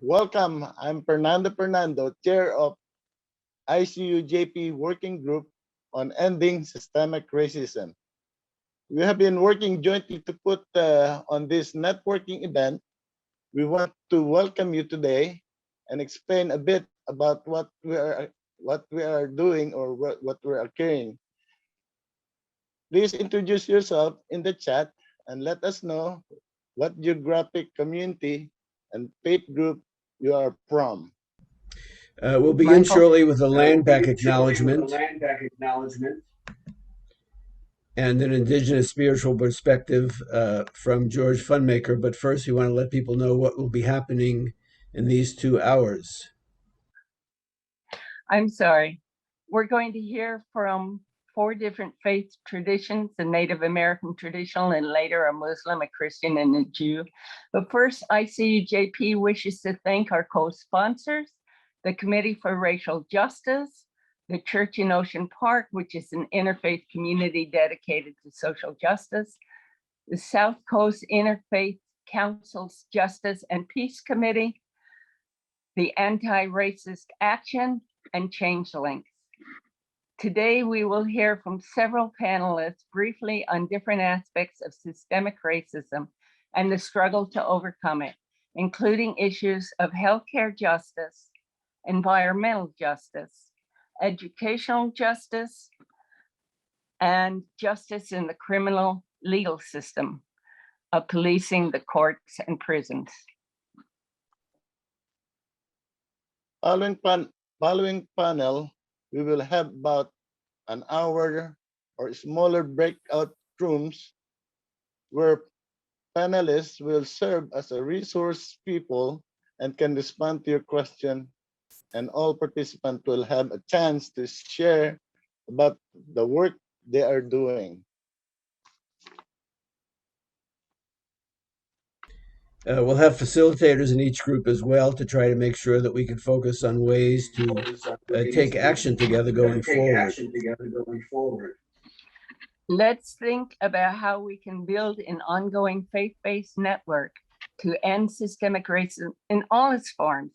Welcome. I'm Fernando, Chair of ICUJP Working Group on Ending Systemic Racism. We have been working jointly to put on this networking event. We want to welcome you today and explain a bit about what we are doing or what we are carrying. Please introduce yourself in the chat and let us know what geographic community and faith group you are from. We'll begin shortly with a land back acknowledgement and an indigenous spiritual perspective from George Funmaker. But first, we want to let people know what will be happening in these 2 hours. I'm sorry. We're going to hear from 4 different faith traditions, a Native American traditional, and later a Muslim, a Christian, and a Jew. But first, ICUJP wishes to thank our co-sponsors, the Committee for Racial Justice, the Church in Ocean Park, which is an interfaith community dedicated to social justice, the South Coast Interfaith Council's Justice and Peace Committee, the Anti-Racist Action, and Changelinks. Today, we will hear from several panelists briefly on different aspects of systemic racism and the struggle to overcome it, including issues of healthcare justice, environmental justice, educational justice, and justice in the criminal legal system of policing the courts and prisons. Following panel, we will have about an hour or smaller breakout rooms where panelists will serve as a resource people and can respond to your question, and all participants will have a chance to share about the work they are doing. We'll have facilitators in each group as well to try to make sure that we can focus on ways to take action together going forward. Let's think about how we can build an ongoing faith-based network to end systemic racism in all its forms,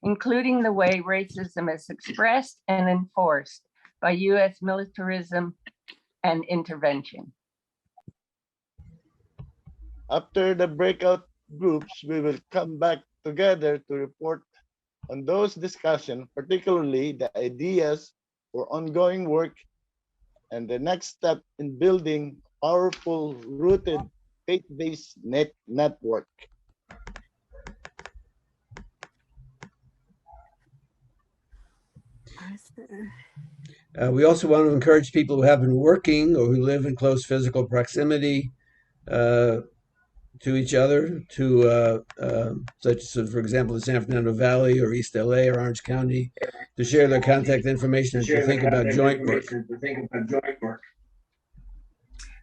including the way racism is expressed and enforced by US militarism and intervention. After the breakout groups, we will come back together to report on those discussions, particularly the ideas for ongoing work and the next step in building powerful, rooted, faith-based network. We also want to encourage people who have been working or who live in close physical proximity to each other, such as, for example, the San Fernando Valley or East LA or Orange County, to share their contact information and to think about joint work.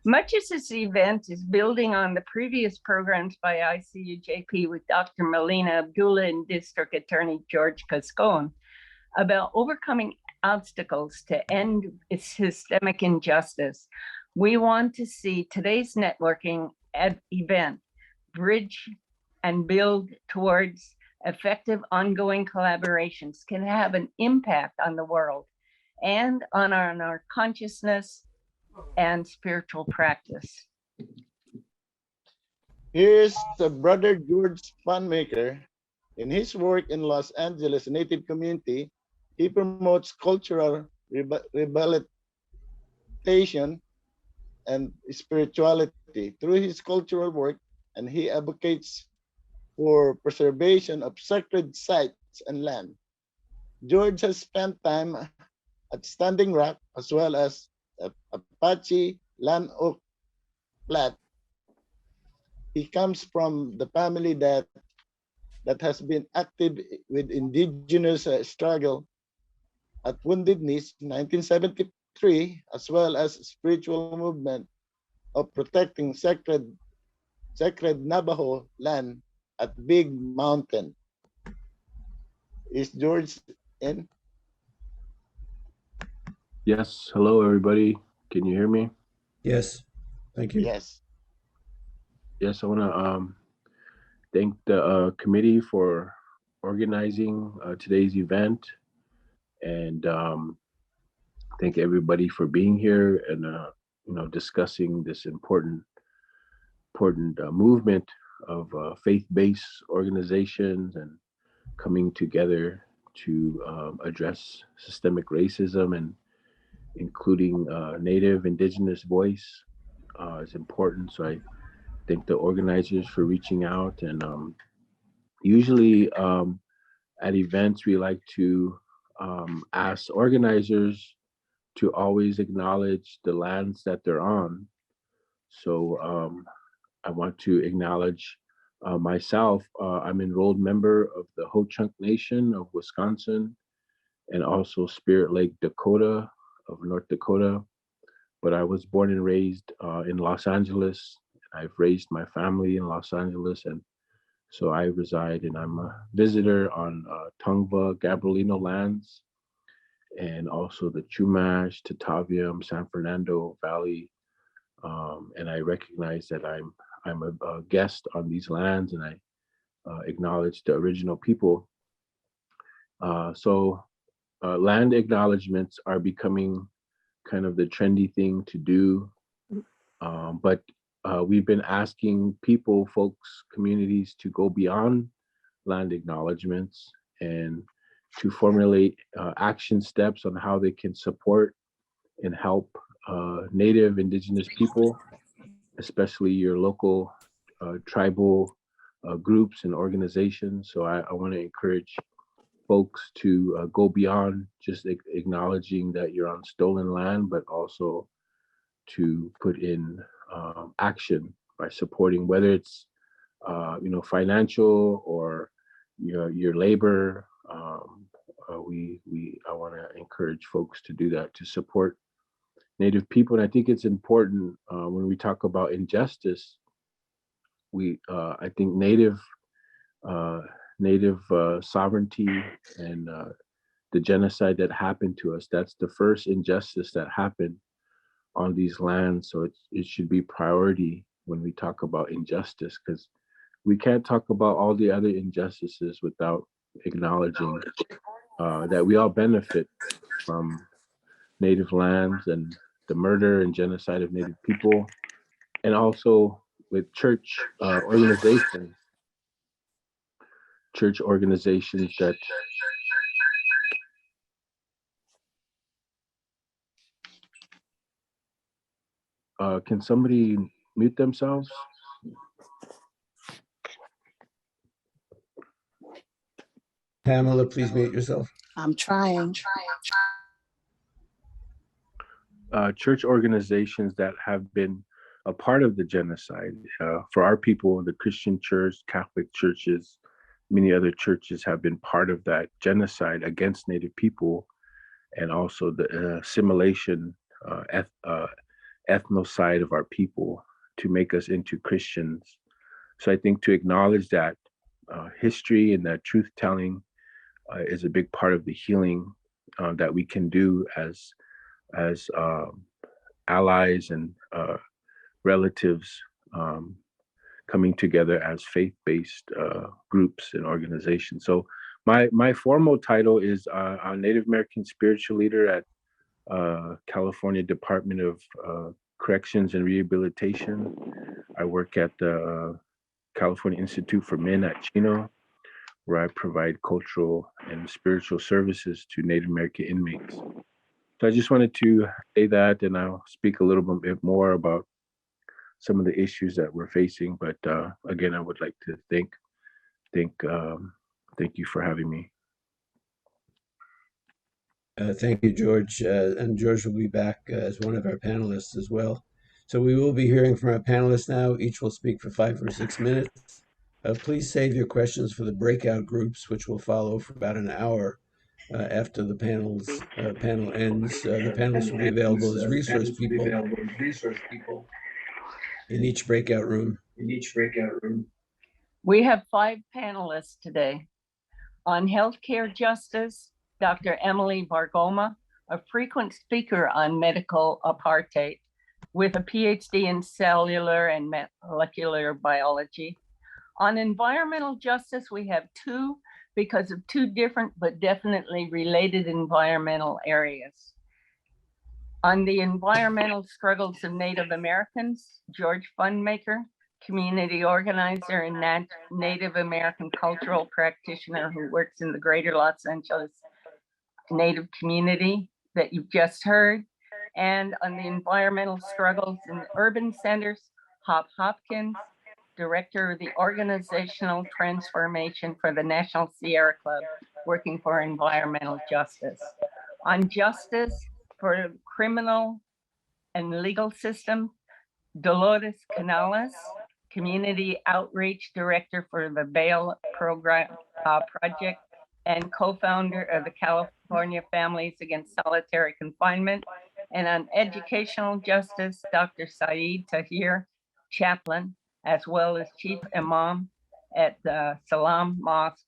Much of this event is building on the previous programs by ICUJP with Dr. Melina, Abdullah, and District Attorney George Gascón about overcoming obstacles to end systemic injustice. We want to see today's networking event bridge and build towards effective ongoing collaborations can have an impact on the world and on our consciousness and spiritual practice. Here's the brother George Funmaker. In his work in Los Angeles Native community, he promotes cultural rehabilitation and spirituality through his cultural work, and he advocates for preservation of sacred sites and land. George has spent time at Standing Rock as well as Apache Land Oak Flat. He comes from the family that has been active with indigenous struggle at Wounded Knees in 1973, as well as spiritual movement of protecting sacred Navajo land at Big Mountain. Is George in? Yes. Hello, everybody. Can you hear me? Yes. Thank you. Yes. Yes, I want to thank the committee for organizing today's event, and thank everybody for being here and discussing this important movement of faith-based organizations and coming together to address systemic racism, and including Native Indigenous voice is important. So I thank the organizers for reaching out. And usually at events, we like to ask organizers to always acknowledge the lands that they're on. So I want to acknowledge myself. I'm enrolled member of the Ho-Chunk Nation of Wisconsin, and also Spirit Lake Dakota of North Dakota. But I was born and raised in Los Angeles. I've raised my family in Los Angeles, and so I reside, and I'm a visitor on Tongva Gabrielino lands, and also the Chumash, Tataviam, San Fernando Valley. And I recognize that I'm a guest on these lands, and I acknowledge the original people. So land acknowledgements are becoming kind of the trendy thing to do. But we've been asking people, folks, communities to go beyond land acknowledgements and to formulate action steps on how they can support and help Native Indigenous people, especially your local tribal groups and organizations. So I want to encourage folks to go beyond just acknowledging that you're on stolen land, but also to put in action by supporting, whether it's financial or your labor. I want to encourage folks to do that, to support Native people. And I think it's important when we talk about injustice. I think Native sovereignty and the genocide that happened to us, that's the first injustice that happened on these lands. So it should be priority when we talk about injustice, because we can't talk about all the other injustices without acknowledging that we all benefit from Native lands and the murder and genocide of Native people, and also with church organizations that can somebody mute themselves? Pamela, please mute yourself. I'm trying. Church organizations that have been a part of the genocide. For our people, the Christian church, Catholic churches, many other churches have been part of that genocide against Native people, and also the assimilation, ethnocide of our people to make us into Christians. So I think to acknowledge that history and that truth telling is a big part of the healing that we can do as allies and relatives coming together as faith-based groups and organizations. So my formal title is a Native American spiritual leader at California Department of Corrections and Rehabilitation. I work at the California Institute for Men at Chino, where I provide cultural and spiritual services to Native American inmates. So I just wanted to say that, and I'll speak a little bit more about some of the issues that we're facing. But again, I would like to thank you for having me. Thank you, George. And George will be back as one of our panelists as well. So we will be hearing from our panelists now. Each will speak for 5 or 6 minutes. Please save your questions for the breakout groups, which will follow for about an hour after the panel ends. The panelists will be available as resource people in each breakout room. We have 5 panelists today. On healthcare justice, Dr. Emilee Bargoma, a frequent speaker on medical apartheid with a PhD in cellular and molecular biology. On environmental justice, we have 2 because of two different but definitely related environmental areas. On the environmental struggles of Native Americans, George Fundmaker, community organizer and Native American cultural practitioner who works in the greater Los Angeles Native community that you've just heard. And on the environmental struggles in urban centers, Hopkins, director of the organizational transformation for the National Sierra Club, working for environmental justice. On justice for criminal and legal system, Dolores Canales, community outreach director for the Bail Program Project and co-founder of the California Families Against Solitary Confinement. And on educational justice, Dr. Saeed Tahir, chaplain, as well as chief imam at the Salam Mosque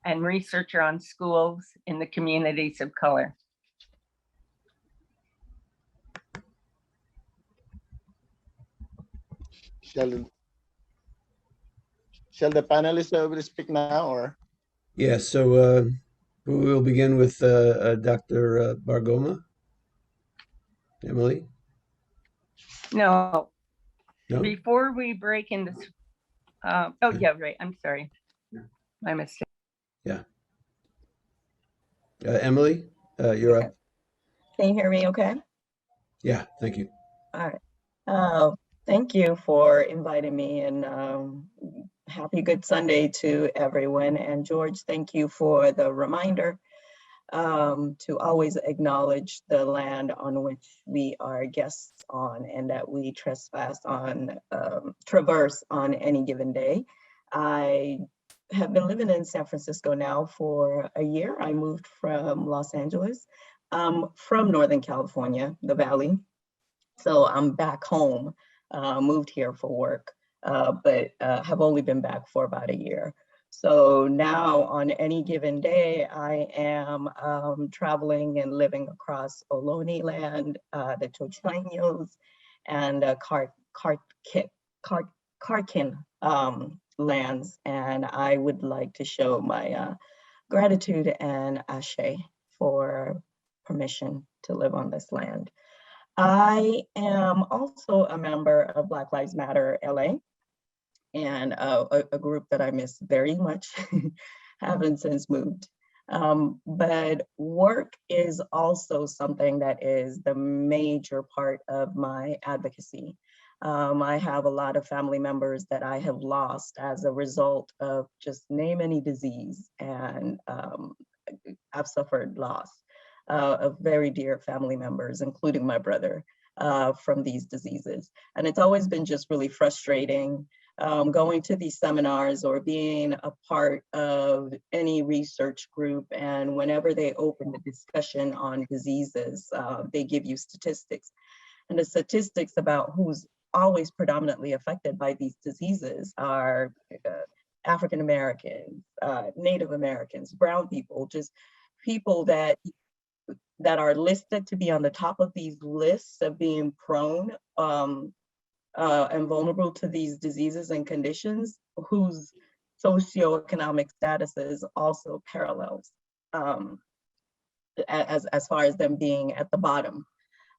and researcher on schools in the communities of color. Shall the panelists will speak now, or? Yes, so we will begin with Dr. Bargoma. Emilee? No, No? before we break into, oh yeah, right, I'm sorry. My mistake. Yeah. Emilee, you're up. Can you hear me okay? Yeah, thank you. All right. Thank you for inviting me, and happy Good Sunday to everyone. And George, thank you for the reminder to always acknowledge the land on which we are guests on and that we trespass on, traverse on any given day. I have been living in San Francisco now for a year. I moved from Los Angeles, from Northern California, the Valley. So I'm back home, moved here for work, but have only been back for about a year. So now on any given day, I am traveling and living across Ohlone land, the Chochaños, and Karkin lands. And I would like to show my gratitude and ashe for permission to live on this land. I am also a member of Black Lives Matter LA, and a group that I miss very much, haven't since moved. But work is also something that is the major part of my advocacy. I have a lot of family members that I have lost as a result of just name any disease, and I've suffered loss of very dear family members, including my brother, from these diseases. And it's always been just really frustrating going to these seminars or being a part of any research group. And whenever they open the discussion on diseases, they give you statistics. And the statistics about who's always predominantly affected by these diseases are African Americans, Native Americans, brown people, just people that are listed to be on the top of these lists of being prone and vulnerable to these diseases and conditions, whose socioeconomic statuses also parallels as far as them being at the bottom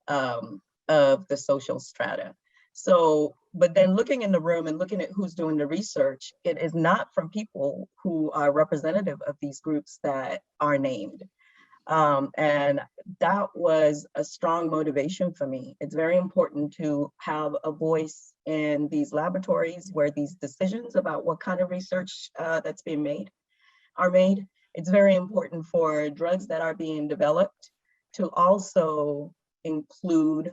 of the social strata. So, but then looking in the room and looking at who's doing the research, it is not from people who are representative of these groups that are named. And that was a strong motivation for me. It's very important to have a voice in these laboratories where these decisions about what kind of research that's being made are made. It's very important for drugs that are being developed to also include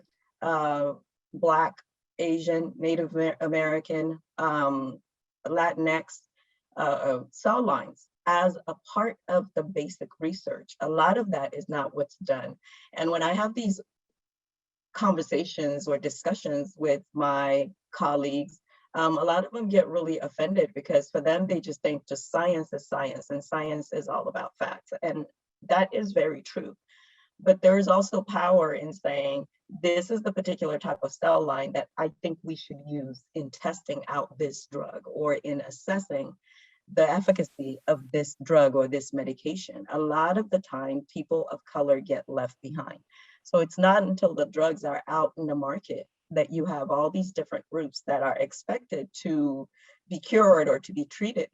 Black, Asian, Native American, Latinx cell lines as a part of the basic research. A lot of that is not what's done. And when I have these conversations or discussions with my colleagues, a lot of them get really offended because for them, they just think just science is science and science is all about facts. And that is very true. But there is also power in saying, this is the particular type of cell line that I think we should use in testing out this drug or in assessing the efficacy of this drug or this medication, a lot of the time people of color get left behind. So it's not until the drugs are out in the market that you have all these different groups that are expected to be cured or to be treated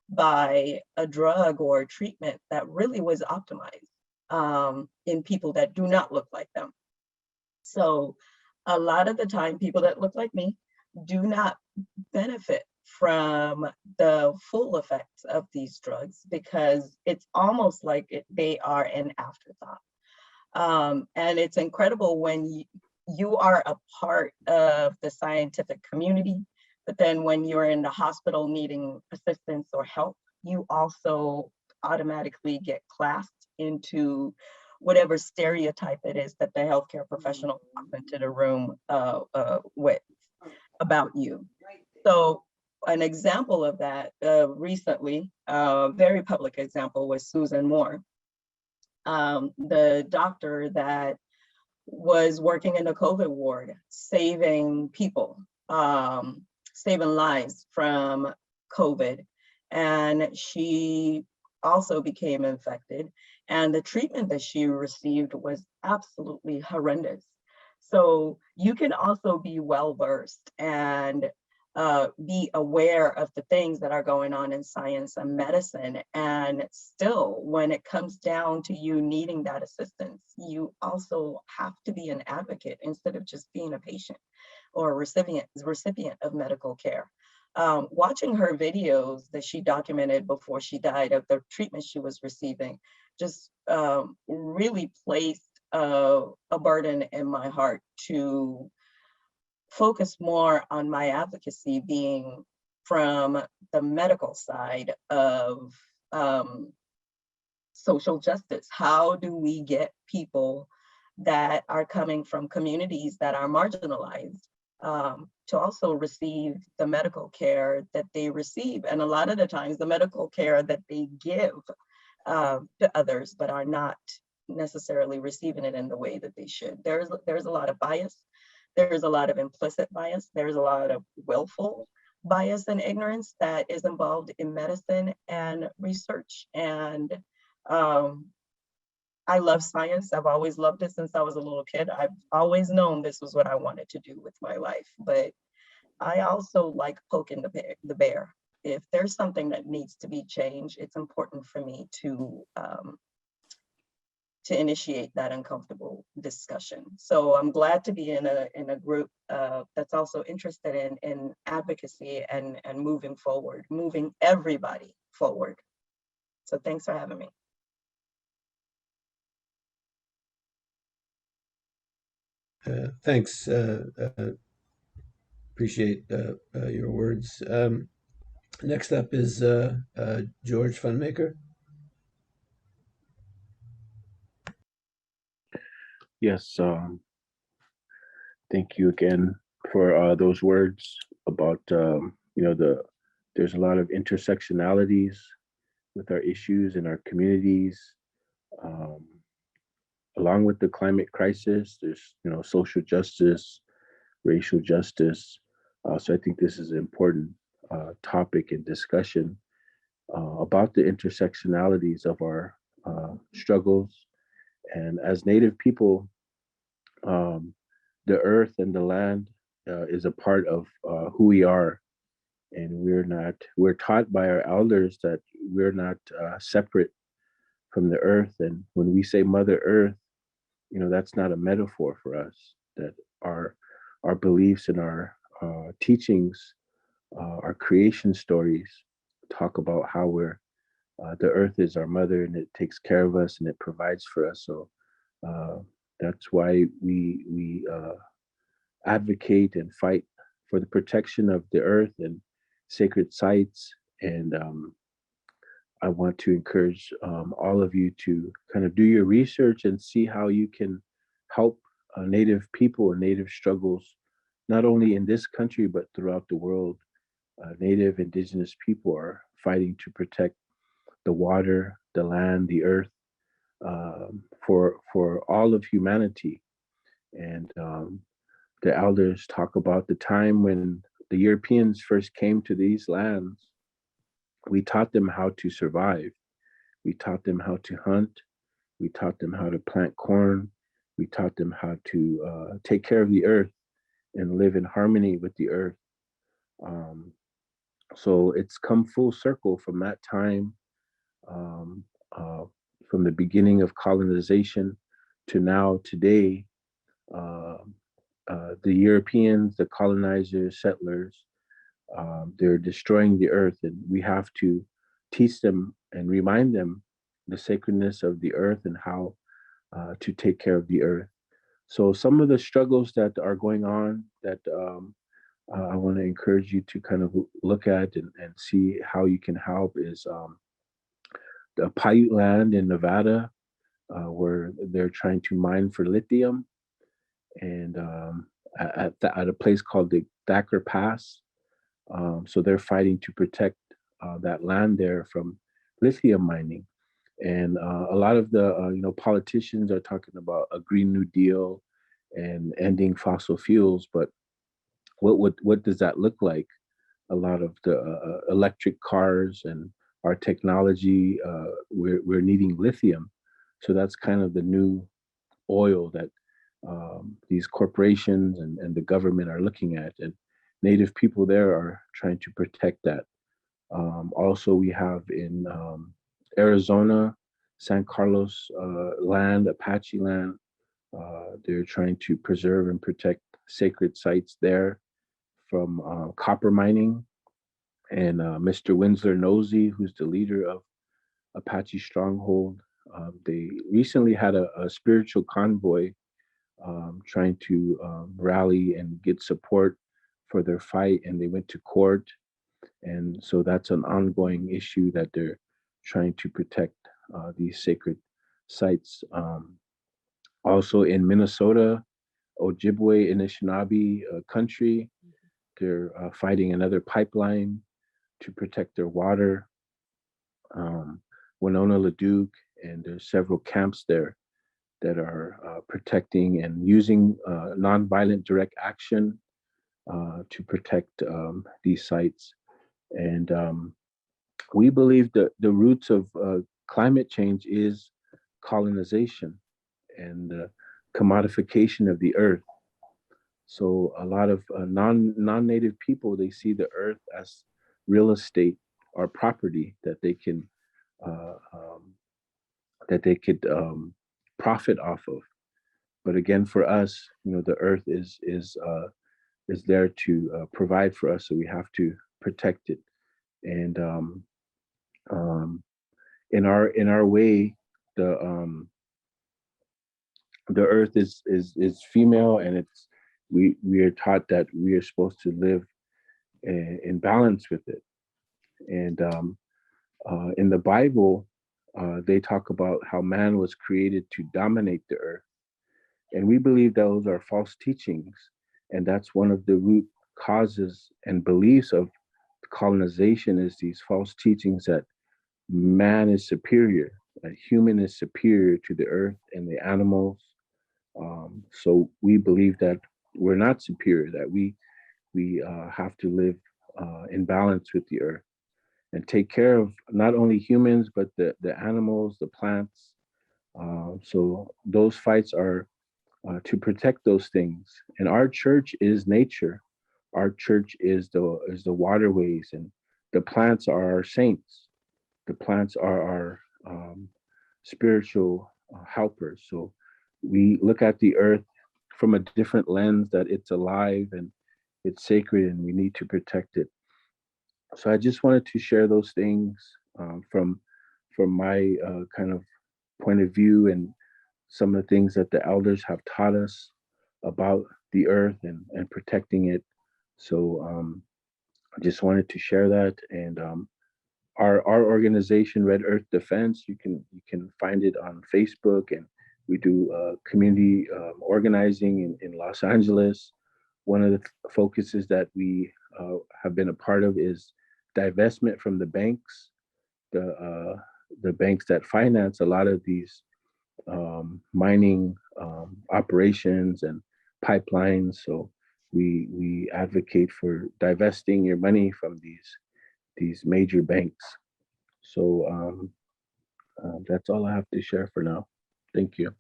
by a drug or a treatment that really was optimized in people that do not look like them. So a lot of the time, people that look like me do not benefit from the full effects of these drugs because it's almost like they are an afterthought. And it's incredible when you are a part of the scientific community, but then when you're in the hospital needing assistance or help, you also automatically get classed into whatever stereotype it is that the healthcare professional walks into the room with about you. So an example of that recently, a very public example, was Susan Moore, the doctor that was working in the COVID ward, saving people, saving lives from COVID. And she also became infected, and the treatment that she received was absolutely horrendous. So you can also be well-versed and be aware of the things that are going on in science and medicine. And still, when it comes down to you needing that assistance, you also have to be an advocate instead of just being a patient or a recipient of medical care. Watching her videos that she documented before she died of the treatment she was receiving just really placed a burden in my heart to focus more on my advocacy being from the medical side of social justice. How do we get people that are coming from communities that are marginalized to also receive the medical care that they receive? And a lot of the times the medical care that they give to others, but are not necessarily receiving it in the way that they should. There's a lot of bias. There's a lot of implicit bias. There's a lot of willful bias and ignorance that is involved in medicine and research. And I love science. I've always loved it since I was a little kid. I've always known this was what I wanted to do with my life. But I also like poking the bear. If there's something that needs to be changed, it's important for me to initiate that uncomfortable discussion. So I'm glad to be in a group that's also interested in advocacy and moving forward, moving everybody forward. So thanks for having me. Thanks. Appreciate your words. Next up is George Funmaker. Yes, thank you again for those words about, there's a lot of intersectionalities with our issues in our communities. Along with the climate crisis, there's, social justice, racial justice. So I think this is an important topic and discussion about the intersectionalities of our struggles. And as Native people, the earth and the land is a part of who we are. And we're taught by our elders that we're not separate from the earth. And when we say Mother Earth, that's not a metaphor for us, that our beliefs and our teachings, our creation stories talk about how the earth is our mother and it takes care of us and it provides for us. So that's why we advocate and fight for the protection of the earth and sacred sites. And I want to encourage all of you to kind of do your research and see how you can help Native people and Native struggles, not only in this country, but throughout the world. Native Indigenous people are fighting to protect the water, the land, the earth, for all of humanity. And the elders talk about the time when the Europeans first came to these lands We taught them how to survive. We taught them how to hunt. We taught them how to plant corn. We taught them how to take care of the earth and live in harmony with the earth. Um, so it's come full circle from that time, um, uh, from the beginning of colonization to now, today. Uh, the Europeans, the colonizers, settlers, they're destroying the earth, and we have to teach them and remind them the sacredness of the earth and how to take care of the earth. So some of the struggles that are going on that I want to encourage you to kind of look at and see how you can help is the Paiute land in Nevada, where they're trying to mine for lithium, and at a place called the Thacker Pass. So they're fighting to protect that land there from lithium mining. And a lot of the politicians are talking about a Green New Deal and ending fossil fuels, but what does that look like? A lot of the electric cars and our technology, we're needing lithium. So that's kind of the new oil that these corporations and the government are looking at. And Native people there are trying to protect that. Also, we have in Arizona, San Carlos land, Apache land. They're trying to preserve and protect sacred sites there from copper mining. And Mr. Winslow Nosey, who's the leader of Apache Stronghold, they recently had a spiritual convoy trying to rally and get support for their fight, and they went to court. And so that's an ongoing issue that they're trying to protect these sacred sites. Also in Minnesota, Ojibwe Anishinaabe country, they're fighting another pipeline to protect their water. Winona Leduc, and there's several camps there that are protecting and using nonviolent direct action to protect these sites. And we believe that the roots of climate change is colonization and the commodification of the earth. So a lot of non-native people, they see the earth as real estate or property that they can uh, um, that they could profit off of. But again, for us, the earth is there to provide for us, so we have to protect it. And um, in our way, the earth is female, and we are taught that we are supposed to live in balance with it. And in the Bible, they talk about how man was created to dominate the earth. And we believe those are false teachings. And that's one of the root causes and beliefs of colonization, is these false teachings that man is superior, that human is superior to the earth and the animals. So we believe that we're not superior, that we have to live in balance with the earth and take care of not only humans, but the animals, the plants. So those fights are to protect those things. And our church is nature. Our church is the waterways, and the plants are our saints. The plants are our spiritual helpers. So we look at the earth from a different lens, that it's alive and it's sacred, and we need to protect it. So I just wanted to share those things from my kind of point of view, and some of the things that the elders have taught us about the earth and protecting it. So I just wanted to share that. And our organization, Red Earth Defense, you can find it on Facebook, and we do community organizing in Los Angeles. One of the focuses that we have been a part of is divestment from the banks, the banks that finance a lot of these mining operations and pipelines. So we advocate for divesting your money from these major banks. So that's all I have to share for now. Thank you.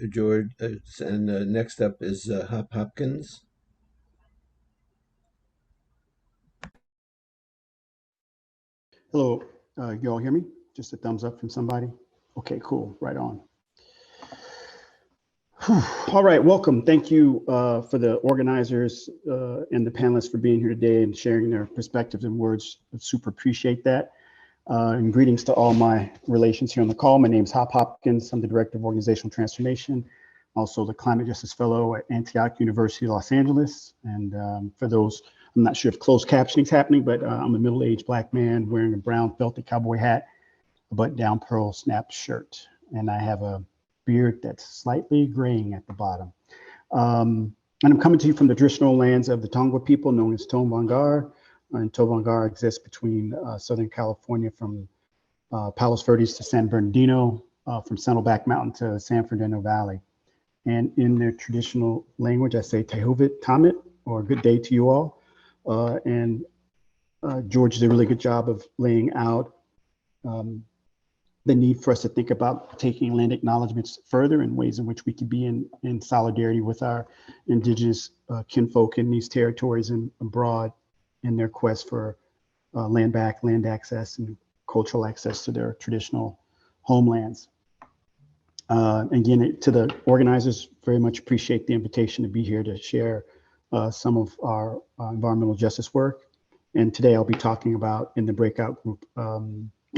George. And next up is Hopkins. Hello, you all hear me? Just a thumbs up from somebody? Okay, cool, right on. All right, welcome. Thank you for the organizers and the panelists for being here today and sharing their perspectives and words. I super appreciate that. And greetings to all my relations here on the call. My name is Hopkins. I'm the Director of Organizational Transformation, also the Climate Justice Fellow at Antioch University, Los Angeles. And for those, I'm not sure if closed captioning is happening, but I'm a middle-aged Black man wearing a brown felted cowboy hat, a button-down pearl snap shirt, and I have a beard that's slightly graying at the bottom. And I'm coming to you from the traditional lands of the Tongva people known as Tonvangar. And Tonvangar exists between Southern California from Palos Verdes to San Bernardino, from Saddleback Mountain to San Fernando Valley. And in their traditional language, I say Tehuvit Tamit, or good day to you all. George did a really good job of laying out the need for us to think about taking land acknowledgements further in ways in which we can be in solidarity with our indigenous kinfolk in these territories and abroad in their quest for land back, land access, and cultural access to their traditional homelands. Again, to the organizers, very much appreciate the invitation to be here to share some of our environmental justice work. And today I'll be talking about, in the breakout group,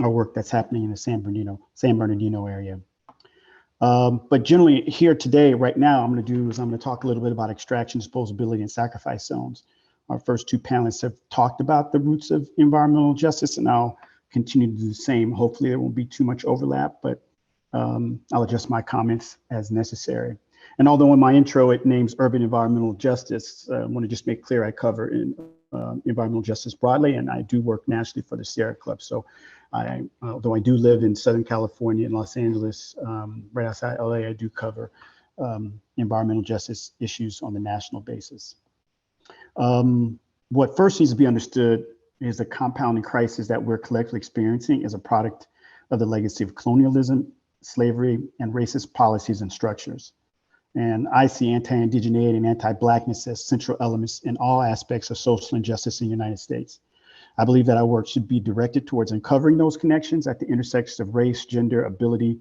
our work that's happening in the San Bernardino area. But generally here today, right now, I'm going to talk a little bit about extraction, disposability, and sacrifice zones. Our first two panelists have talked about the roots of environmental justice, and I'll continue to do the same. Hopefully there won't be too much overlap, but I'll adjust my comments as necessary. And although in my intro it names urban environmental justice, I want to just make clear I cover environmental justice broadly, and I do work nationally for the Sierra Club. So although I do live in Southern California in Los Angeles, right outside LA, I do cover environmental justice issues on the national basis. What first needs to be understood is the compounding crisis that we're collectively experiencing is a product of the legacy of colonialism, slavery, and racist policies and structures. And I see anti-indigeneity and anti-Blackness as central elements in all aspects of social injustice in the United States. I believe that our work should be directed towards uncovering those connections at the intersections of race, gender, ability,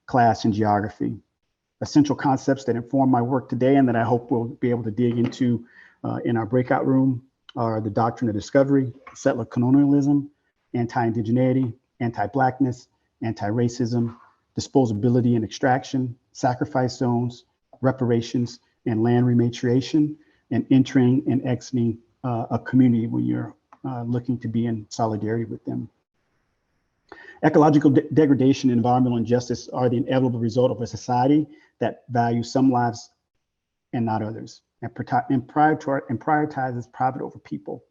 class, and geography. Essential concepts that inform my work today and that I hope we'll be able to dig into in our breakout room are the Doctrine of Discovery, settler colonialism, anti-indigeneity, anti-Blackness, anti-racism, disposability and extraction, sacrifice zones, reparations, and land rematriation, and entering and exiting a community when you're looking to be in solidarity with them. Ecological degradation and environmental injustice are the inevitable result of a society that values some lives and not others, and prioritizes profit over people.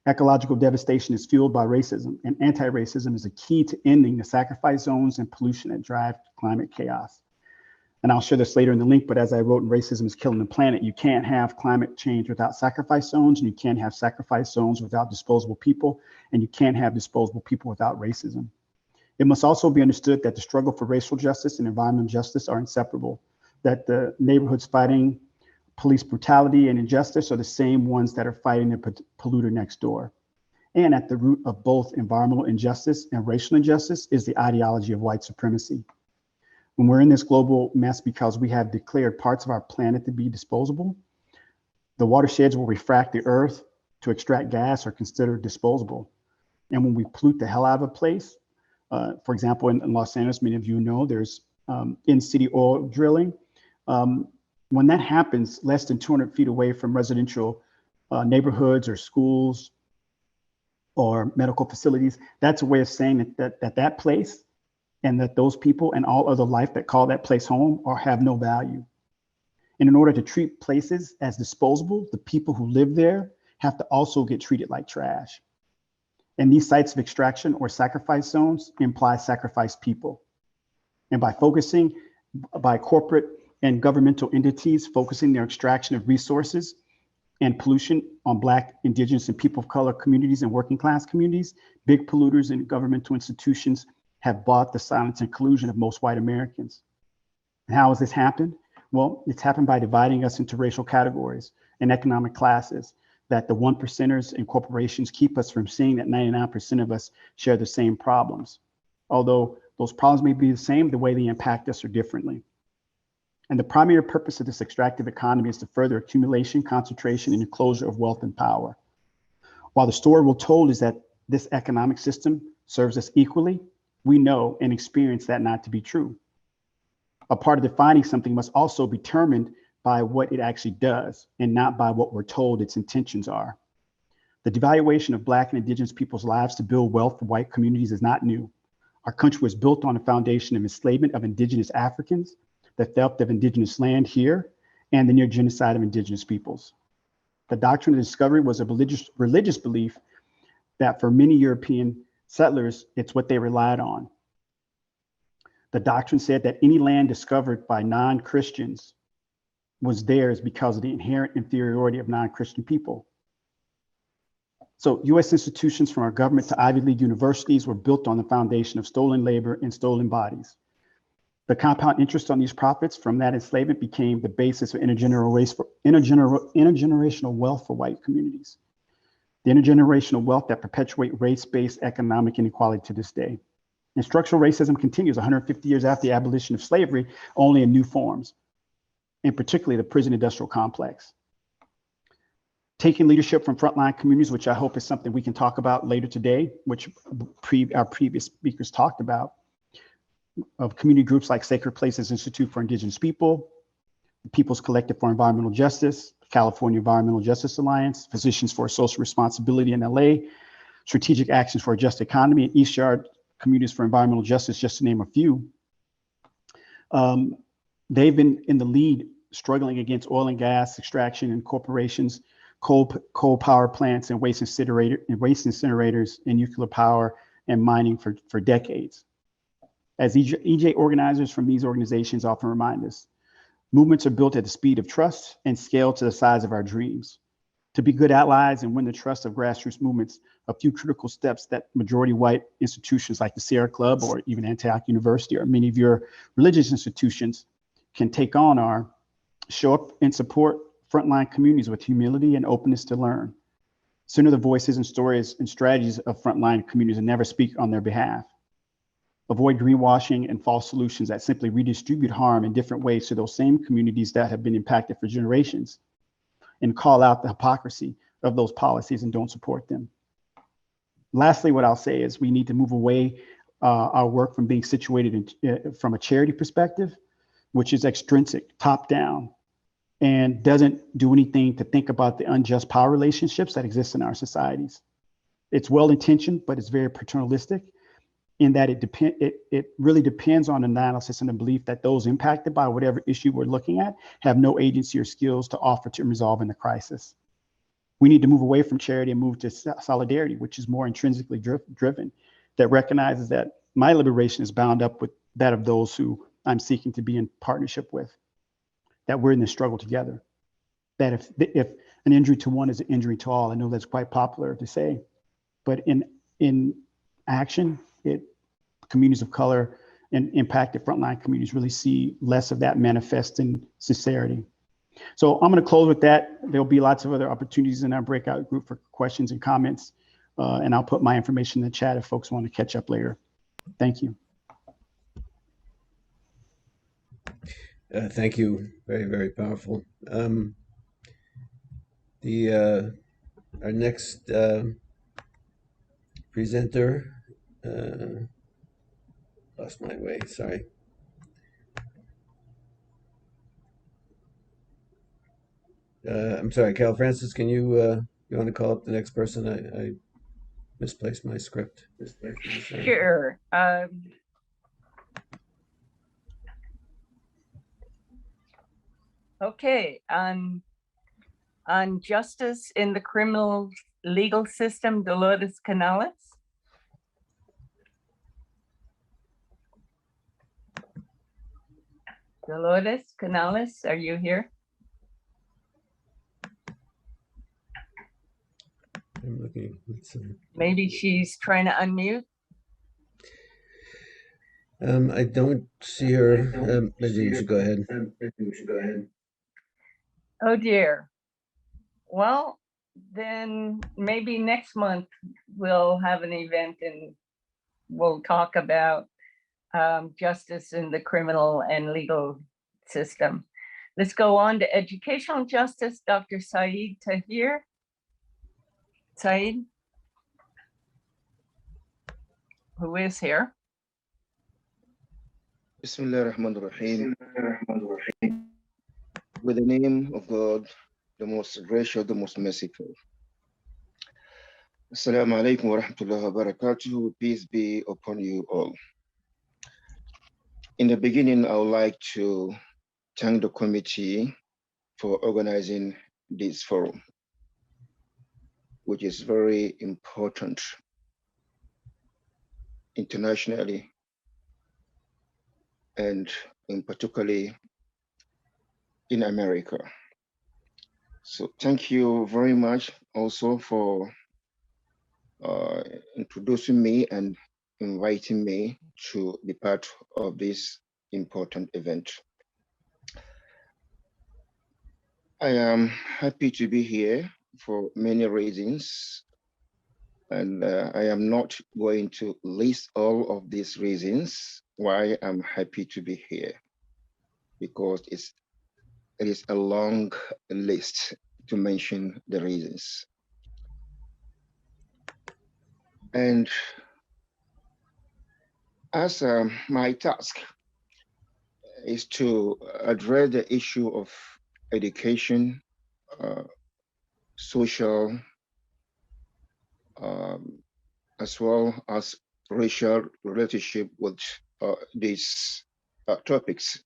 Ecological devastation is fueled by racism, and anti-racism is a key to ending the sacrifice zones and pollution that drive climate chaos. And I'll share this later in the link, but as I wrote in Racism is Killing the Planet, you can't have climate change without sacrifice zones, and you can't have sacrifice zones without disposable people, and you can't have disposable people without racism. It must also be understood that the struggle for racial justice and environmental justice are inseparable, that the neighborhoods fighting police brutality and injustice are the same ones that are fighting the polluter next door. And at the root of both environmental injustice and racial injustice is the ideology of white supremacy. When we're in this global mess because we have declared parts of our planet to be disposable, the watersheds will refract the earth to extract gas are considered disposable. And when we pollute the hell out of a place, for example, in Los Angeles, many of you know, there's in-city oil drilling. When that happens less than 200 feet away from residential neighborhoods or schools or medical facilities, that's a way of saying that place and that those people and all other life that call that place home or have no value. And in order to treat places as disposable, the people who live there have to also get treated like trash. And these sites of extraction or sacrifice zones imply sacrifice people. And by corporate and governmental entities focusing their extraction of resources and pollution on Black, Indigenous, and people of color communities and working class communities, big polluters and governmental institutions have bought the silence and collusion of most white Americans. And how has this happened? Well, it's happened by dividing us into racial categories and economic classes that the 1%ers and corporations keep us from seeing that 99% of us share the same problems. Although those problems may be the same, the way they impact us are differently. And the primary purpose of this extractive economy is to further accumulation, concentration, and enclosure of wealth and power. While the story we're told is that this economic system serves us equally, we know and experience that not to be true. A part of defining something must also be determined by what it actually does and not by what we're told its intentions are. The devaluation of Black and Indigenous people's lives to build wealth for white communities is not new. Our country was built on a foundation of enslavement of Indigenous Africans, the theft of Indigenous land here, and the near genocide of Indigenous peoples. The Doctrine of Discovery was a religious belief that for many European settlers, it's what they relied on. The doctrine said that any land discovered by non-Christians was theirs because of the inherent inferiority of non-Christian people. So US institutions from our government to Ivy League universities were built on the foundation of stolen labor and stolen bodies. The compound interest on these profits from that enslavement became the basis of intergenerational wealth for white communities. The intergenerational wealth that perpetuate race-based economic inequality to this day. And structural racism continues 150 years after the abolition of slavery, only in new forms, and particularly the prison industrial complex. Taking leadership from frontline communities, which I hope is something we can talk about later today, which our previous speakers talked about, of community groups like Sacred Places Institute for Indigenous People, the People's Collective for Environmental Justice, California Environmental Justice Alliance, Physicians for Social Responsibility in LA, Strategic Actions for a Just Economy, and East Yard Communities for Environmental Justice, just to name a few. They've been in the lead struggling against oil and gas extraction and corporations, coal power plants and waste incinerators and nuclear power and mining for decades. As EJ organizers from these organizations often remind us, movements are built at the speed of trust and scale to the size of our dreams. To be good allies and win the trust of grassroots movements, a few critical steps that majority white institutions like the Sierra Club or even Antioch University or many of your religious institutions can take on are show up and support frontline communities with humility and openness to learn. Center the voices and stories and strategies of frontline communities and never speak on their behalf. Avoid greenwashing and false solutions that simply redistribute harm in different ways to those same communities that have been impacted for generations, and call out the hypocrisy of those policies and don't support them. Lastly, what I'll say is we need to move away our work from being situated from a charity perspective, which is extrinsic, top down, and doesn't do anything to think about the unjust power relationships that exist in our societies. It's well-intentioned, but it's very paternalistic in that it really depends on analysis and the belief that those impacted by whatever issue we're looking at have no agency or skills to offer to resolving the crisis. We need to move away from charity and move to solidarity, which is more intrinsically driven, that recognizes that my liberation is bound up with that of those who I'm seeking to be in partnership with, that we're in this struggle together, that if an injury to one is an injury to all, I know that's quite popular to say, but in action, communities of color and impacted frontline communities really see less of that manifest in sincerity. So I'm going to close with that. There'll be lots of other opportunities in our breakout group for questions and comments, and I'll put my information in the chat if folks want to catch up later. Thank you. Thank you. Very, very powerful. Our next presenter, lost my way, sorry. I'm sorry, Cal Francis, can you want to call up the next person? I misplaced my script. Sure. Okay, on justice in the criminal legal system, Dolores Canales. Dolores Canales, are you here? I'm looking. Maybe she's trying to unmute. I don't see her. Maybe you should go ahead. Oh dear. Well, then maybe next month we'll have an event and we'll talk about justice in the criminal and legal system. Let's go on to educational justice. Dr. Saeed Tahir. Saeed, who is here. Bismillah ar-Rahman ar-Rahim. With the name of God, the most gracious, the most merciful. Assalamu alaikum wa rahmatullahi wa barakatuh. Peace be upon you all. In the beginning, I would like to thank the committee for organizing this forum, which is very important internationally and in particularly in America. So thank you very much also for introducing me and inviting me to be part of this important event. I am happy to be here for many reasons, and I am not going to list all of these reasons why I'm happy to be here, because it is a long list to mention the reasons. And as my task is to address the issue of education, social, as well as racial relationship with these topics.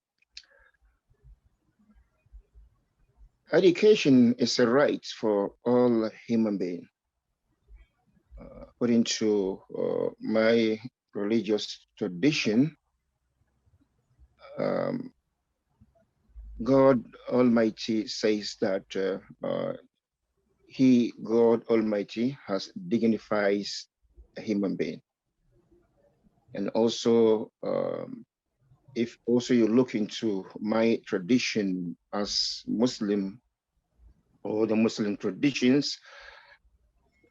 Education is a right for all human beings. According to my religious tradition, God Almighty says that He, God Almighty, has dignified a human being. And also, if also you look into my tradition as Muslim, or the Muslim traditions,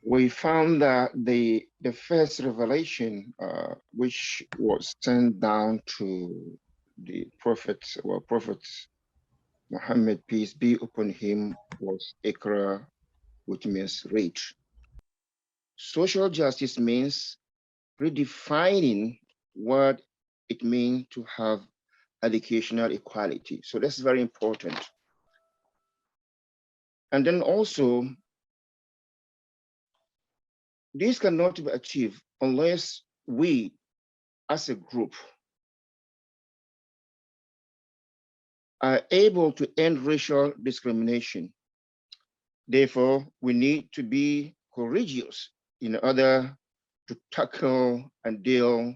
we found that the first revelation, which was sent down to the Prophet, or Prophet Muhammad, peace be upon him, was Iqra, which means read. Social justice means redefining what it means to have educational equality. So that's very important. And then also, this cannot be achieved unless we, as a group, are able to end racial discrimination. Therefore, we need to be courageous in order to tackle and deal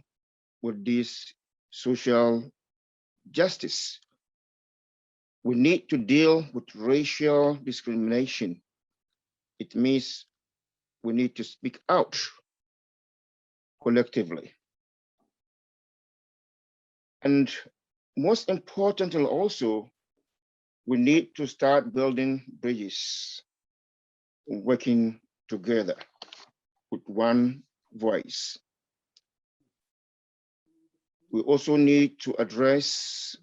with this social justice. We need to deal with racial discrimination. It means we need to speak out collectively. And most importantly also, we need to start building bridges, working together with one voice. We also need to address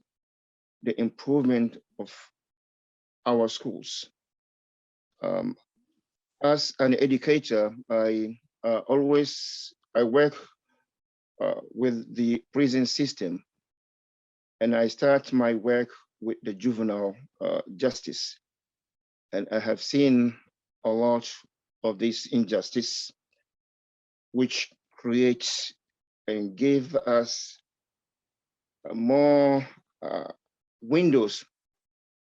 the improvement of our schools. As an educator, I work with the prison system, and I start my work with the juvenile justice. And I have seen a lot of this injustice, which creates and give us more windows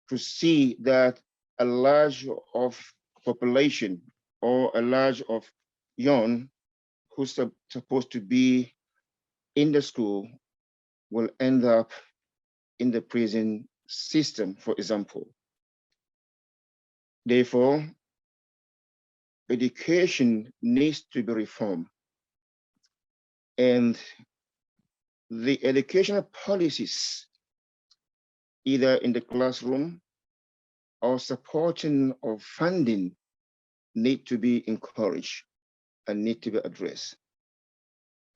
to see that a large of population, or a large of young who's supposed to be in the school will end up in the prison system, for example. Therefore, education needs to be reformed. And the educational policies, either in the classroom or supporting or funding, need to be encouraged and need to be addressed.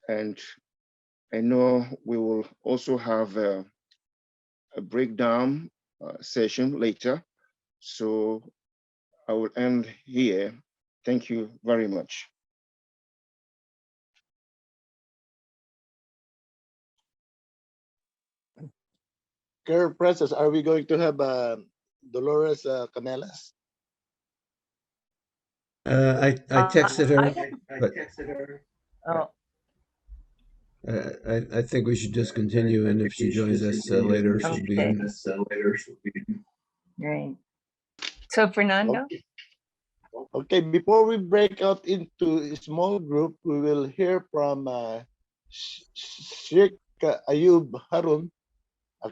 And I know we will also have a breakdown session later. So I will end here. Thank you very much. Colonel Francis, are we going to have Dolores Canales? I texted her, but Oh, I think we should just continue, and if she joins us later, she'll be okay, in. great. So Fernando, Okay, before we break out into a small group, we will hear from Sheikh Ayub Harun, a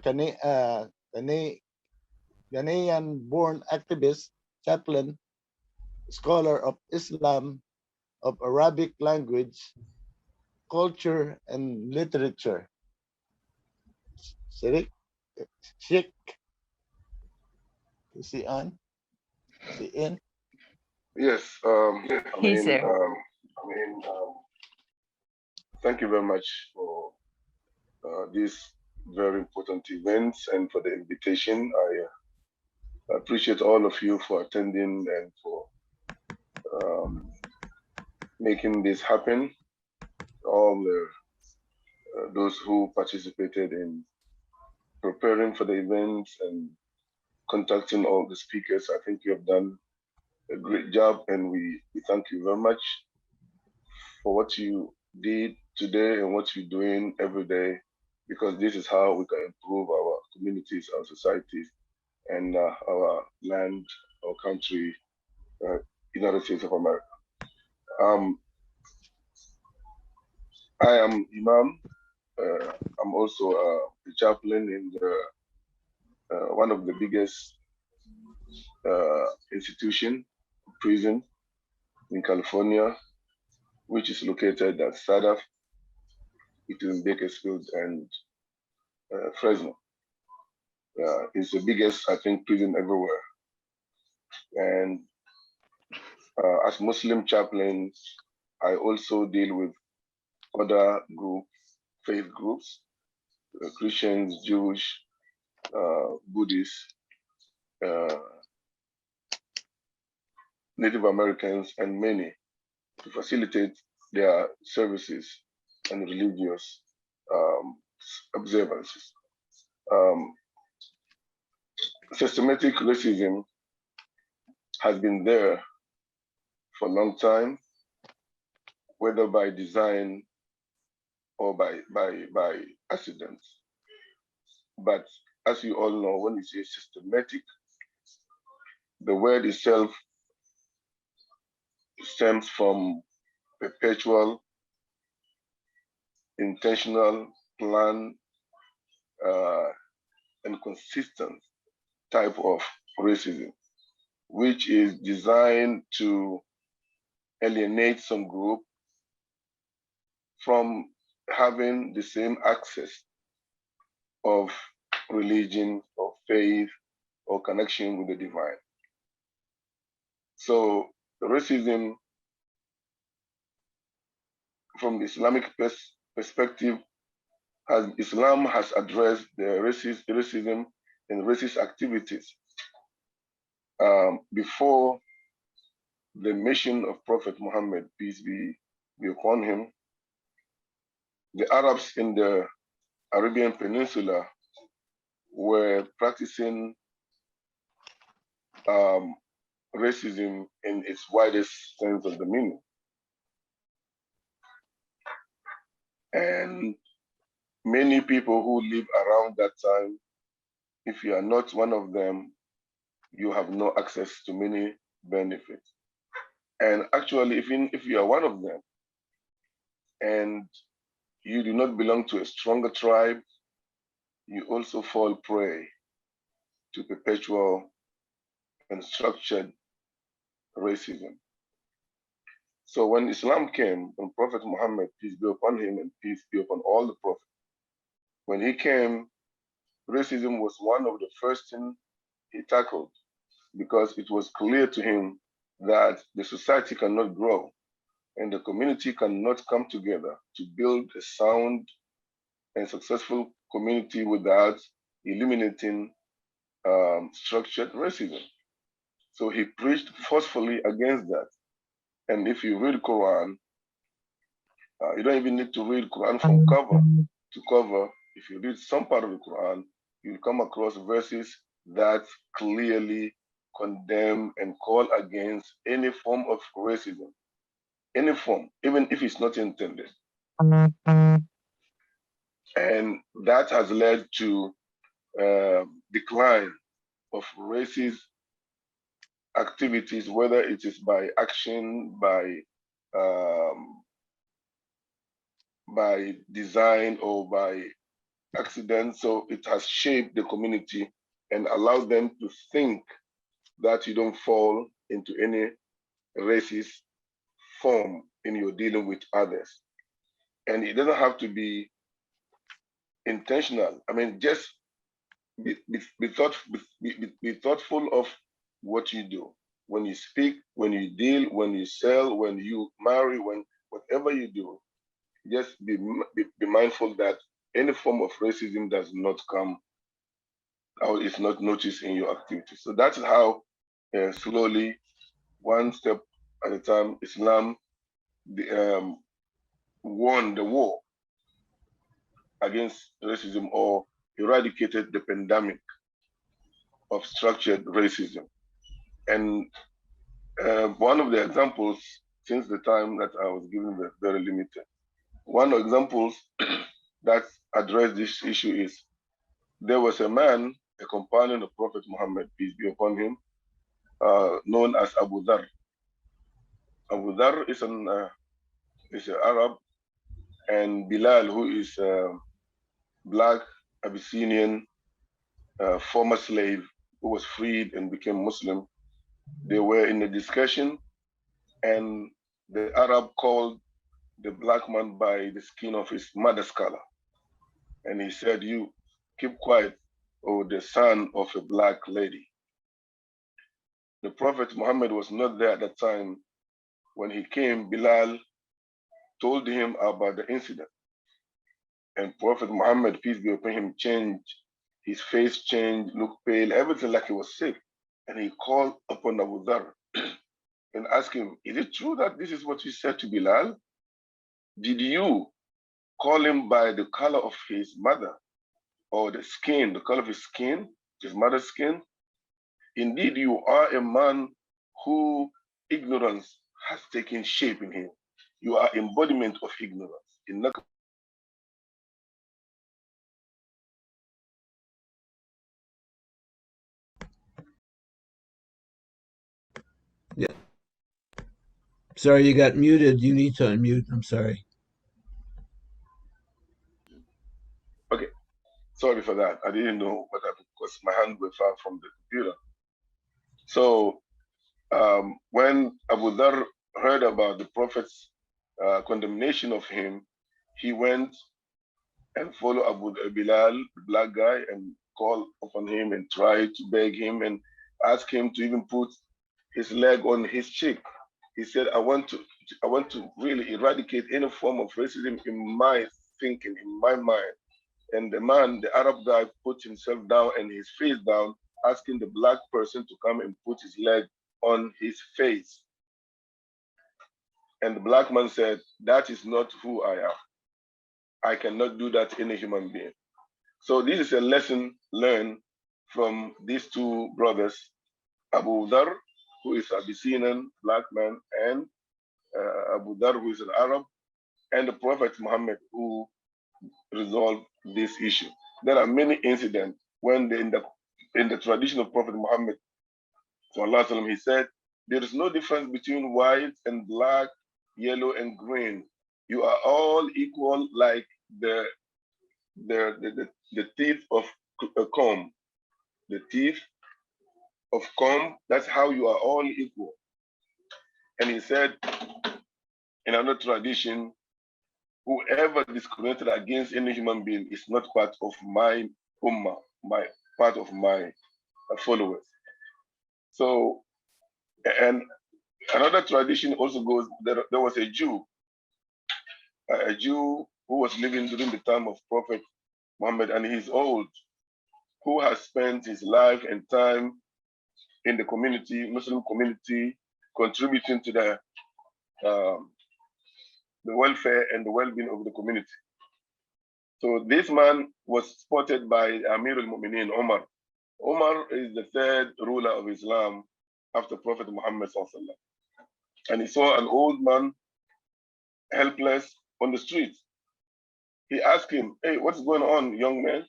Ghanaian-born activist, chaplain, scholar of Islam, of Arabic language, culture, and literature. Sheikh, is he on? Is he in? Yes, he's there. Thank you very much for these very important events and for the invitation. I appreciate all of you for attending and for making this happen. All those who participated in preparing for the events and contacting all the speakers. I think you have done a great job, and we thank you very much for what you did today and what you're doing every day, because this is how we can improve our communities, our societies, and our land, our country, United States of America. I am Imam. I'm also a chaplain in one of the biggest institution, prison in California, which is located at Sadaf, between Bakersfield and Fresno. It's the biggest, I think, prison everywhere. And as Muslim chaplain, I also deal with other groups, faith groups, Christians, Jewish, Buddhists, Native Americans, and many, to facilitate their services and religious observances. Systematic racism has been there for a long time, whether by design or by accident. But as you all know, when you say systematic, the word itself stems from perpetual, intentional, planned, and consistent type of racism, which is designed to alienate some group from having the same access of religion or faith or connection with the divine. So racism from the Islamic perspective, Islam has addressed the racism and racist activities before the mission of Prophet Muhammad, peace be upon him. The Arabs in the Arabian Peninsula were practicing racism in its widest sense of the meaning. And many people who live around that time, if you are not one of them, you have no access to many benefits. And actually, even if you are one of them and you do not belong to a stronger tribe, you also fall prey to perpetual and structured racism. So when Islam came, when Prophet Muhammad, peace be upon him and peace be upon all the prophets, when he came, racism was one of the first things he tackled, because it was clear to him that the society cannot grow and the community cannot come together to build a sound and successful community without eliminating structured racism. So he preached forcefully against that. And if you read Quran, you don't even need to read Quran from cover to cover. If you read some part of the Quran, you'll come across verses that clearly condemn and call against any form of racism, any form, even if it's not intended. And that has led to decline of racist activities, whether it is by action, by design, or by accident. So it has shaped the community and allowed them to think that you don't fall into any racist form in your dealing with others. And it doesn't have to be intentional. I mean, just be thoughtful of what you do. When you speak, when you deal, when you sell, when you marry, when whatever you do, just be mindful that any form of racism does not come or is not noticed in your activity. So that's how slowly, one step at a time, Islam won the war against racism, or eradicated the pandemic of structured racism. And one of the examples, since the time that I was given, was very limited. One of the examples that addressed this issue is, there was a man, a companion of Prophet Muhammad, peace be upon him, known as Abu Dhar. Abu Dhar is an Arab, and Bilal, who is a black Abyssinian former slave who was freed and became Muslim. They were in a discussion, and the Arab called the black man by the skin of his mother's color. And he said, "You keep quiet, or the son of a black lady." The Prophet Muhammad was not there at that time. When he came, Bilal told him about the incident. And Prophet Muhammad, peace be upon him, changed. His face changed, looked pale, everything like he was sick. And he called upon Abu Dhar and asked him, "Is it true that this is what you said to Bilal? Did you call him by the color of his mother, or the skin, the color of his skin, his mother's skin? Indeed, you are a man who ignorance has taken shape in him. You are embodiment of ignorance." Yeah. Sorry, you got muted. You need to unmute. I'm sorry. Okay, sorry for that. I didn't know what happened because my hand was far from the computer. So when Abu Dhar heard about the Prophet's condemnation of him, he went and followed Bilal, the black guy, and called upon him and tried to beg him and ask him to even put his leg on his cheek. He said, I want to really eradicate any form of racism in my thinking, in my mind. And the man, the Arab guy, put himself down and his face down, asking the black person to come and put his leg on his face. And the black man said, "That is not who I am. I cannot do that in a human being." So this is a lesson learned from these two brothers, Abu Dhar, who is Abyssinian black man, and Abu Dhar, who is an Arab, and the Prophet Muhammad, who resolved this issue. There are many incidents when in the tradition of Prophet Muhammad, he said, "There is no difference between white and black, yellow and green. You are all equal, like the teeth of a comb. The teeth of comb, that's how you are all equal." And he said, in another tradition, whoever discriminated against any human being is not part of my ummah, part of my followers. So, and another tradition also goes, there was a Jew who was living during the time of Prophet Muhammad, and he's old, who has spent his life and time in the community, Muslim community, contributing to the welfare and the well-being of the community. So this man was spotted by Amir al-Mu'minin, Omar. Omar is the third ruler of Islam after Prophet Muhammad sallallahu. And he saw an old man helpless on the street. He asked him, "Hey, what's going on, young man?"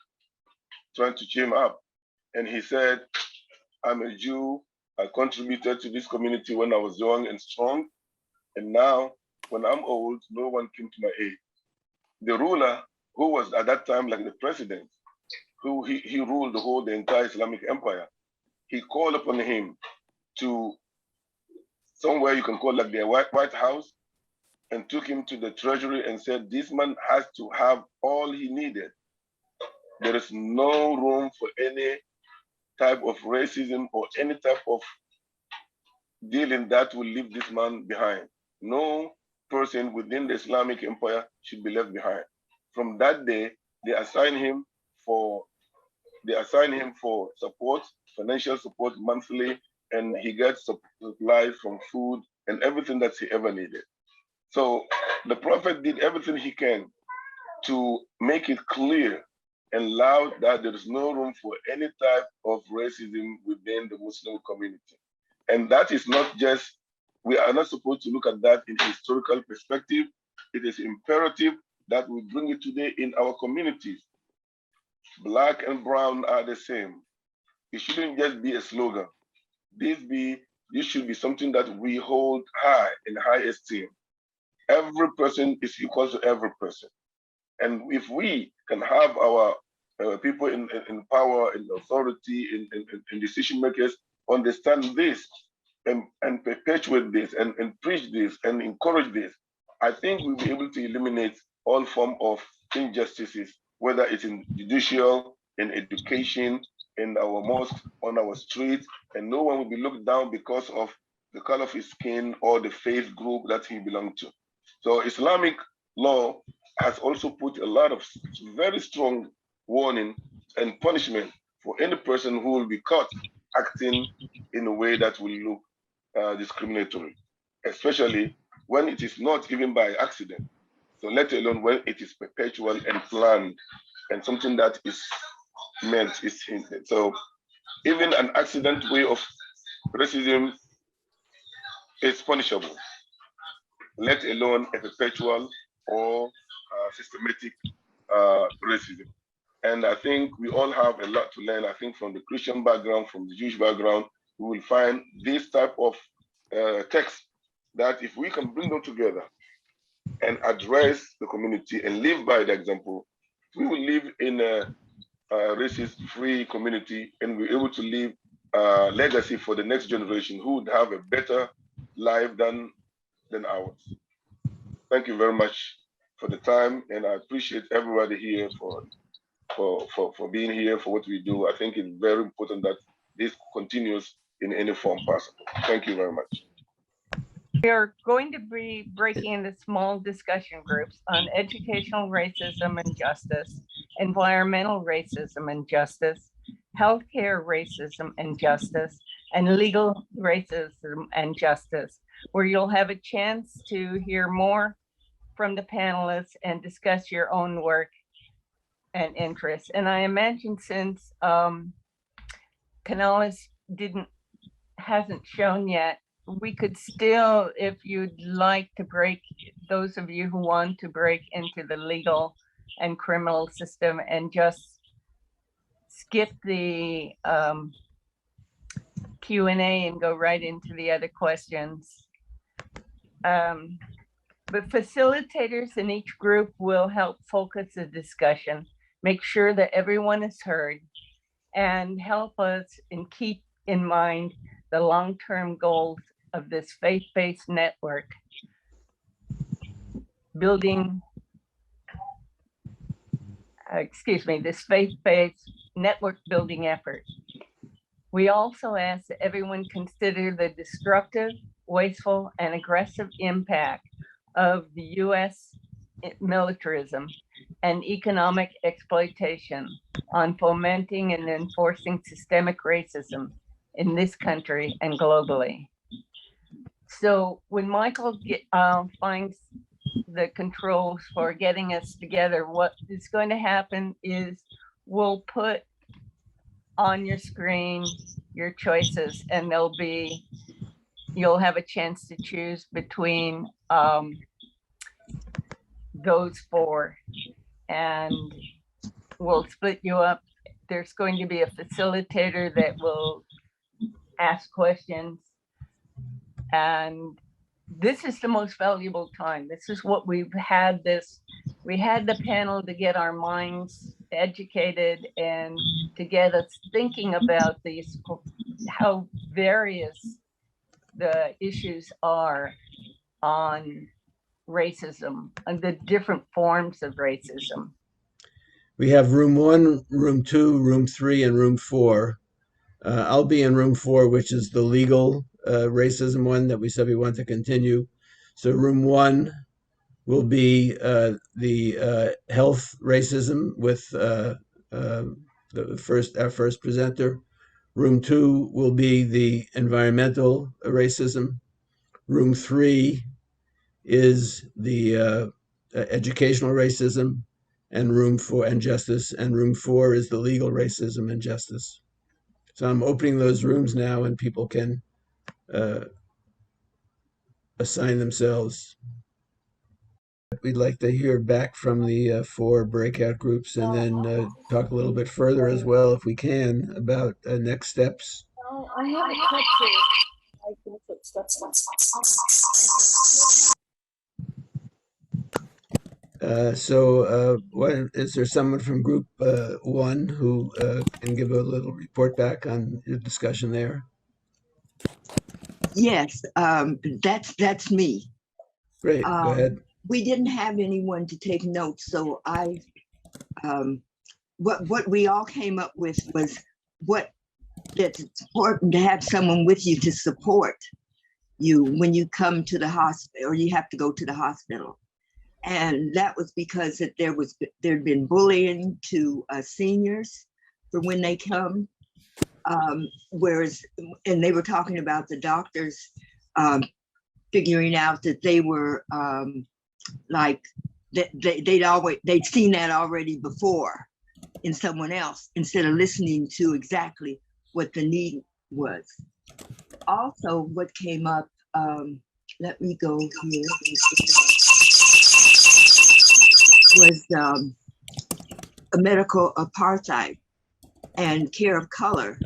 Trying to cheer him up. And he said, "I'm a Jew. I contributed to this community when I was young and strong. And now, when I'm old, no one came to my aid." The ruler, who was at that time like the president, who he ruled the entire Islamic empire, he called upon him to somewhere you can call like the White House, and took him to the treasury and said, "This man has to have all he needed. There is no room for any type of racism or any type of dealing that will leave this man behind. No person within the Islamic empire should be left behind." From that day, they assign him for support, financial support monthly, and he gets supplies from food and everything that he ever needed. So the Prophet did everything he can to make it clear and loud that there is no room for any type of racism within the Muslim community. And that is not just, we are not supposed to look at that in a historical perspective. It is imperative that we bring it today in our communities. Black and brown are the same. It shouldn't just be a slogan. This should be something that we hold high in high esteem. Every person is equal to every person. And if we can have our people in power, in authority, in decision makers understand this and perpetuate this and preach this and encourage this, I think we'll be able to eliminate all form of injustices, whether it's in judicial, in education, in our mosques, on our streets, and no one will be looked down because of the color of his skin or the faith group that he belonged to. So Islamic law has also put a lot of very strong warning and punishment for any person who will be caught acting in a way that will look discriminatory, especially when it is not even by accident. So let alone when it is perpetual and planned and something that is meant, is hinted. So even an accident way of racism is punishable, let alone a perpetual or systematic racism. And I think we all have a lot to learn. I think from the Christian background, from the Jewish background, we will find this type of text that if we can bring them together and address the community and live by the example, we will live in a racist-free community and we're able to leave a legacy for the next generation who would have a better life than ours. Thank you very much for the time, and I appreciate everybody here for being here, for what we do. I think it's very important that this continues in any form possible. Thank you very much. We are going to be breaking into small discussion groups on educational racism and justice, environmental racism and justice, healthcare racism and justice, and legal racism and justice, where you'll have a chance to hear more from the panelists and discuss your own work and interests. And I imagine since Canales hasn't shown yet, we could still, if you'd like to break, those of you who want to break into the legal and criminal system and just skip the Q&A and go right into the other questions. But facilitators in each group will help focus the discussion, make sure that everyone is heard, and help us and keep in mind the long-term goals of this faith-based network. building, this faith-based network building effort. We also ask that everyone consider the destructive, wasteful, and aggressive impact of the US militarism and economic exploitation on fomenting and enforcing systemic racism in this country and globally. So when Michael finds the controls for getting us together, what is going to happen is we'll put on your screen your choices, and you'll have a chance to choose between those four, and we'll split you up. There's going to be a facilitator that will ask questions, and this is the most valuable time. This is what we had the panel to get our minds educated and to get us thinking about how various the issues are on racism and the different forms of racism. We have room 1, room 2, room 3, and room 4. I'll be in room 4, which is the legal racism one that we said we want to continue. So room 1 will be the health racism with our first presenter. Room 2 will be the environmental racism. Room 3 is the educational racism, and room 4 and justice, and room 4 is the legal racism and justice. So I'm opening those rooms now, and people can assign themselves. We'd like to hear back from the 4 breakout groups, and then talk a little bit further as well, if we can, about next steps. Oh, I have a question. I can put steps. Is there someone from group 1 who can give a little report back on your discussion there? Yes, that's me. Great, go ahead. We didn't have anyone to take notes, so what we all came up with was that's important to have someone with you to support you when you come to the hospital or you have to go to the hospital. And that was because there'd been bullying to seniors for when they come. And they were talking about the doctors figuring out that they were they'd seen that already before in someone else, instead of listening to exactly what the need was. Also, what came up, let me go here, was a medical apartheid and care of color.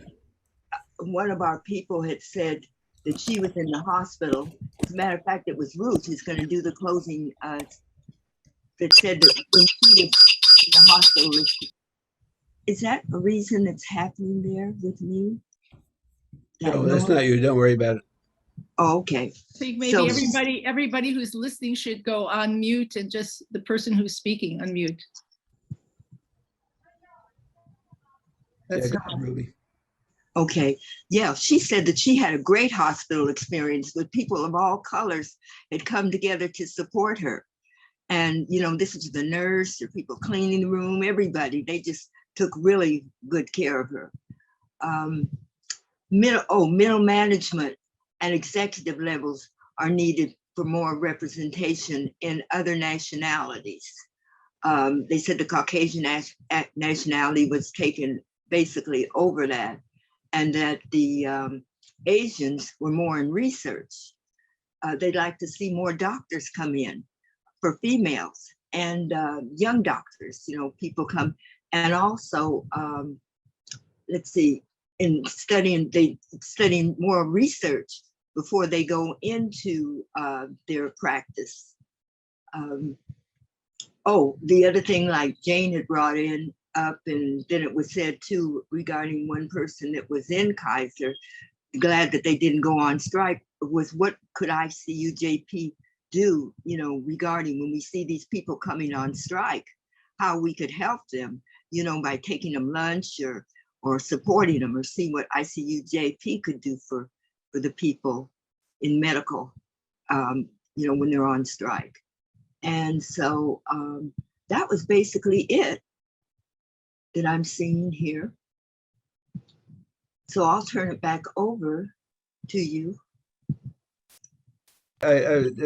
One of our people had said that she was in the hospital. As a matter of fact, it was Ruth who's going to do the closing, that said that when she was in the hospital, is that a reason that's happening there with me? No, that's not you. Don't worry about it. Oh, okay. I think maybe everybody who's listening should go on mute, and just the person who's speaking unmute. That's Ruby. Okay. Yeah, she said that she had a great hospital experience with people of all colors had come together to support her. And, this is the nurse, the people cleaning the room, everybody. They just took really good care of her. Middle management and executive levels are needed for more representation in other nationalities. They said the Caucasian nationality was taken basically over that, and that the Asians were more in research. They'd like to see more doctors come in for females, and young doctors, people come. And also, let's see, in studying more research before they go into their practice. The other thing, like Jane had brought up, and then it was said too, regarding one person that was in Kaiser, glad that they didn't go on strike, was what could ICUJP do, you know, regarding when we see these people coming on strike, how we could help them, you know, by taking them lunch or supporting them, or see what ICUJP could do for the people in medical, you know, when they're on strike. And so that was basically it that I'm seeing here. So I'll turn it back over to you.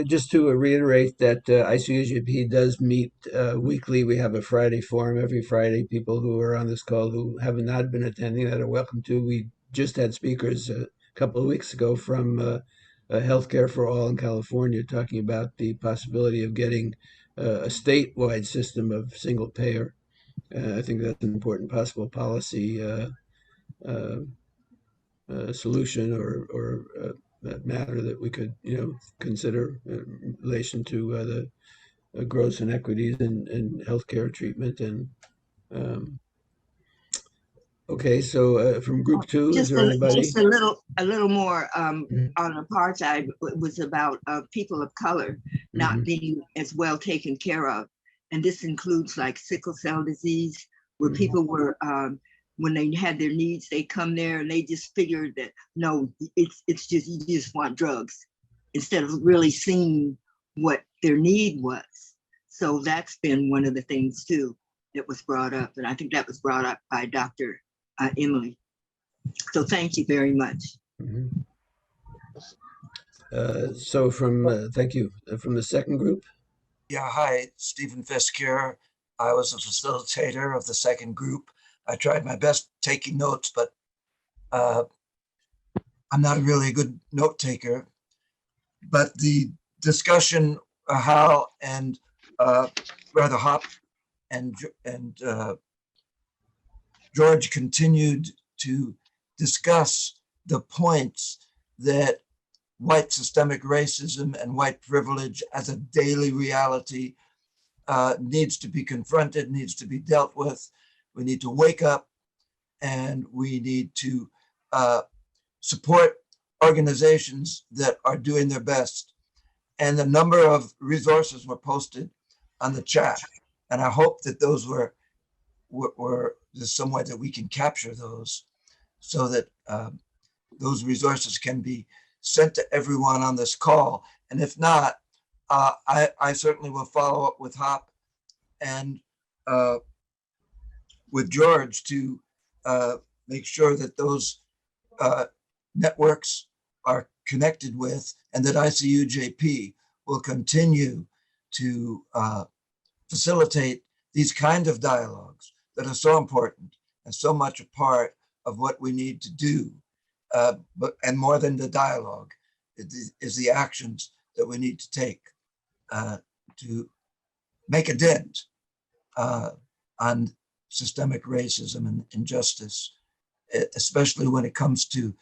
Just to reiterate that ICUJP does meet weekly. We have a Friday forum every Friday. People who are on this call who have not been attending that are welcome to. We just had speakers a couple of weeks ago from Healthcare for All in California talking about the possibility of getting a statewide system of single payer. I think that's an important possible policy solution or matter that we could, you know, consider in relation to the gross inequities in healthcare treatment. And okay, so from group two, is Just there anybody? just a little more on apartheid. Was about people of color not being as well taken care of, and this includes like sickle cell disease, where people were when they had their needs, they come there and they just figured that no, it's just you just want drugs, instead of really seeing what their need was. So that's been one of the things too that was brought up, and I think that was brought up by Dr. Emilee. So thank you very much. So from, thank you, from the second group. Yeah, hi, Stephen Fescure. I was a facilitator of the second group. I tried my best taking notes, but I'm not a really good note taker. But the discussion, Hal and rather Hop and George continued to discuss the points that white systemic racism and white privilege as a daily reality needs to be confronted, needs to be dealt with. We need to wake up, and we need to support organizations that are doing their best. And a number of resources were posted on the chat, and I hope that those were there's some way that we can capture those so that those resources can be sent to everyone on this call. And if not, I certainly will follow up with Hop and with George to make sure that those networks are connected with, and that ICUJP will continue to facilitate these kinds of dialogues that are so important and so much a part of what we need to do. And more than the dialogue is the actions that we need to take to make a dent on systemic racism and injustice, especially when it comes to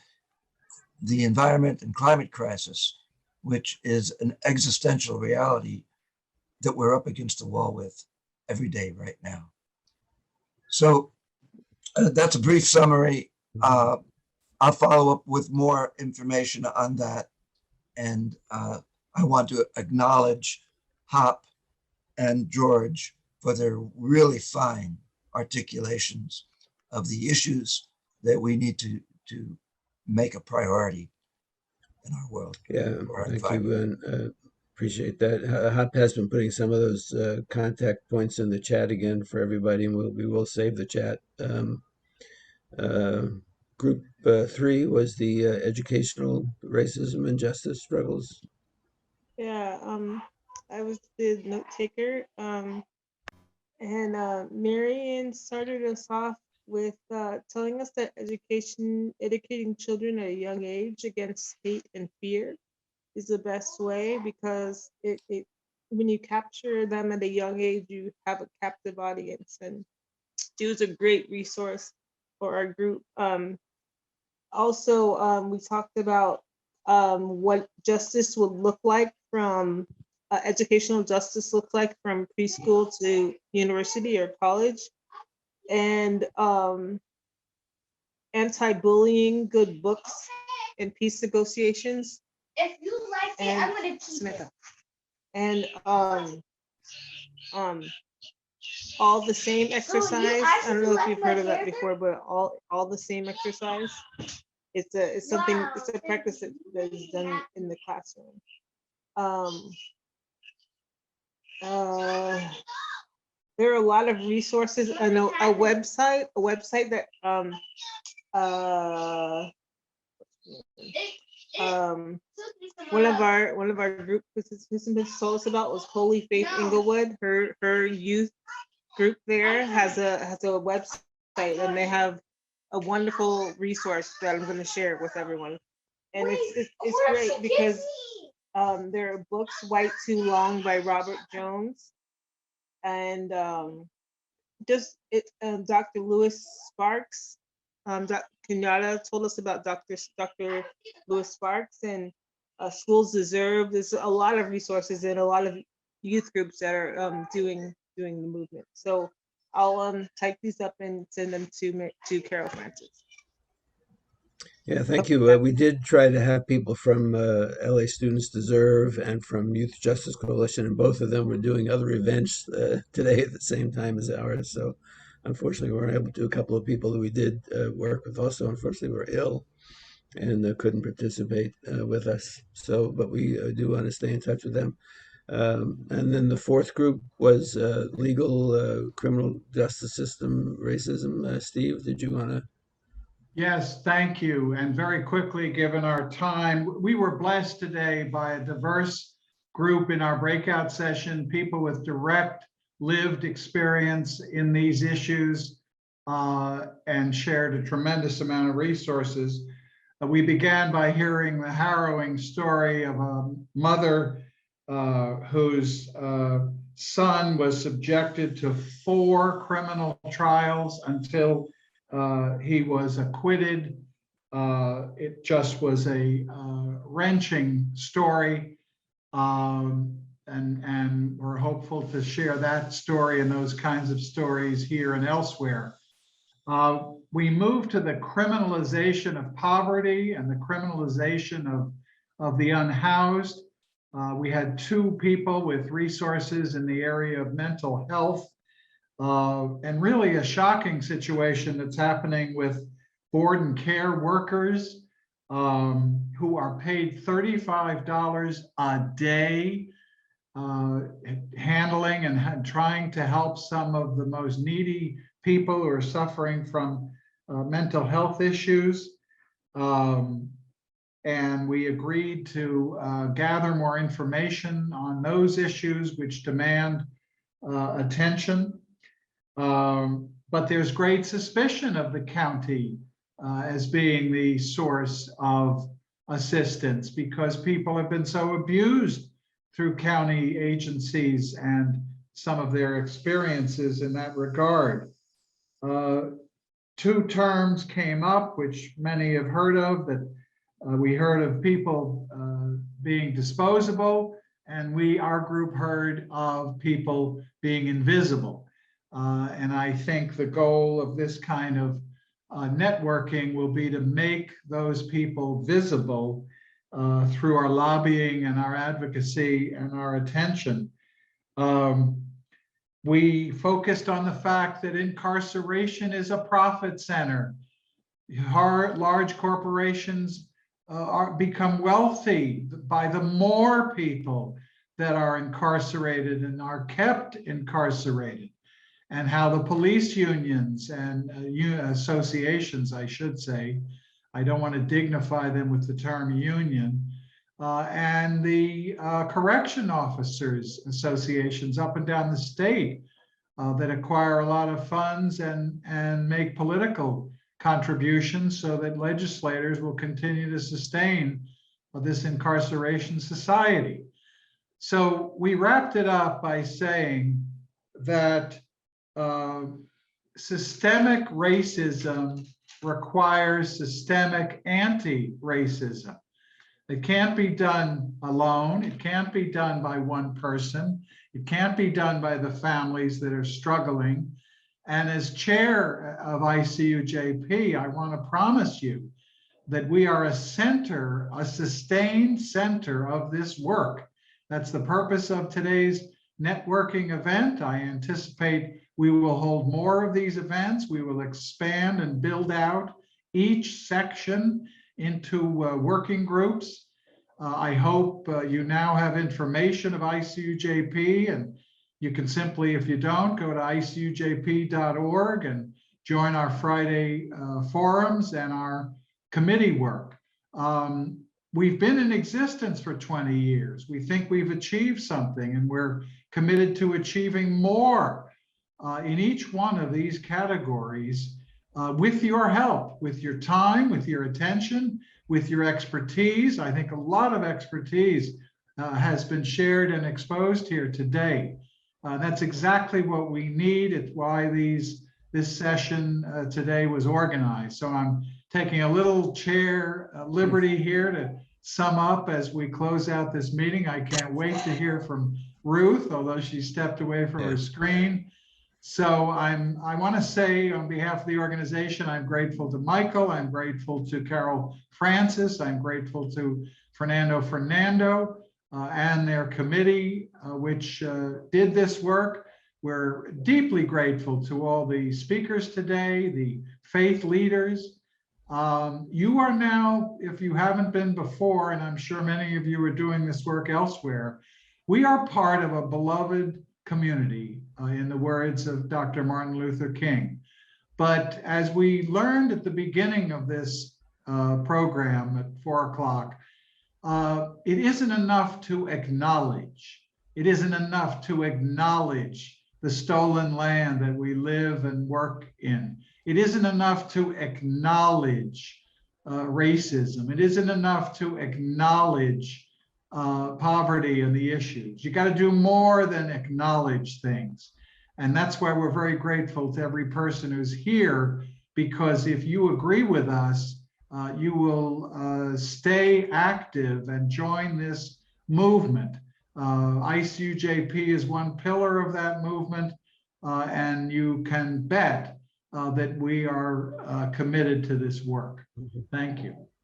the environment and climate crisis, which is an existential reality that we're up against the wall with every day right now. So that's a brief summary. I'll follow up with more information on that. And I want to acknowledge Hop and George for their really fine articulations of the issues that we need to make a priority in our world. Yeah, thank you, and appreciate that. Hop has been putting some of those contact points in the chat again for everybody, and we will save the chat. Group 3 was the educational racism and justice struggles. Yeah, I was the note taker, and Marian started us off with telling us that educating children at a young age against hate and fear is the best way, because it when you capture them at a young age, you have a captive audience, and it was a great resource for our group. Also, we talked about what justice would look like from educational justice looks like from preschool to university or college, and anti-bullying, good books, and peace negotiations. If you like it, I'm gonna keep it. and all the same exercise. I don't know if you've heard of that before, but all the same exercise. It's a practice that is done in the classroom. There are a lot of resources. I know a website that one of our group participants told us about was Holy Faith Inglewood. Her youth group there has a website, and they have a wonderful resource that I'm going to share with everyone. And it's great because there are books, White Too Long by Robert Jones, and Dr. Lewis Sparks. Dr. Kenyatta told us about Dr. Lewis Sparks, and Schools Deserve. There's a lot of resources and a lot of youth groups that are doing the movement. So I'll type these up and send them to Carol Francis. Yeah, thank you. We did try to have people from LA Students Deserve and from Youth Justice Coalition, and both of them were doing other events today at the same time as ours. So unfortunately, we weren't able to. A couple of people that we did work with also, unfortunately, were ill and couldn't participate with us. So, but we do want to stay in touch with them. And then the fourth group was legal criminal justice system racism. Steve, did you want to? Yes, thank you. And very quickly, given our time, we were blessed today by a diverse group in our breakout session, people with direct lived experience in these issues, and shared a tremendous amount of resources. We began by hearing the harrowing story of a mother whose son was subjected to 4 criminal trials until he was acquitted. It just was a wrenching story, and we're hopeful to share that story and those kinds of stories here and elsewhere. We moved to the criminalization of poverty and the criminalization of the unhoused. We had 2 people with resources in the area of mental health. And really a shocking situation that's happening with board and care workers who are paid $35 a day, handling and trying to help some of the most needy people who are suffering from mental health issues. And we agreed to gather more information on those issues which demand attention. But there's great suspicion of the county as being the source of assistance because people have been so abused through county agencies and some of their experiences in that regard. 2 terms came up, which many have heard of, that we heard of people being disposable, and our group heard of people being invisible. And I think the goal of this kind of networking will be to make those people visible through our lobbying and our advocacy and our attention. We focused on the fact that incarceration is a profit center. Large corporations become wealthy by the more people that are incarcerated and are kept incarcerated, and how the police unions and associations, I should say, I don't want to dignify them with the term union, and the correction officers associations up and down the state that acquire a lot of funds and make political contributions so that legislators will continue to sustain this incarceration society. So we wrapped it up by saying that systemic racism requires systemic anti-racism. It can't be done alone. It can't be done by one person. It can't be done by the families that are struggling. And as chair of ICUJP, I want to promise you that we are a sustained center of this work. That's the purpose of today's networking event. I anticipate we will hold more of these events. We will expand and build out each section into working groups. I hope you now have information of ICUJP, and you can simply, if you don't, go to icujp.org and join our Friday forums and our committee work. We've been in existence for 20 years. We think we've achieved something, and we're committed to achieving more in each one of these categories with your help, with your time, with your attention, with your expertise. I think a lot of expertise has been shared and exposed here today. That's exactly what we need. It's why this session today was organized. So I'm taking a little chair liberty here to sum up as we close out this meeting. I can't wait to hear from Ruth, although she stepped away from her screen. So I want to say on behalf of the organization, I'm grateful to Michael, I'm grateful to Carol Francis, I'm grateful to Fernando and their committee, which did this work. We're deeply grateful to all the speakers today, the faith leaders. You are now, if you haven't been before, and I'm sure many of you are doing this work elsewhere, we are part of a beloved community, in the words of Dr. Martin Luther King. But as we learned at the beginning of this program at 4 o'clock, it isn't enough to acknowledge. It isn't enough to acknowledge the stolen land that we live and work in. It isn't enough to acknowledge racism. It isn't enough to acknowledge poverty and the issues. You got to do more than acknowledge things. And that's why we're very grateful to every person who's here, because if you agree with us, you will stay active and join this movement. ICUJP is one pillar of that movement, and you can bet that we are committed to this work. Thank you.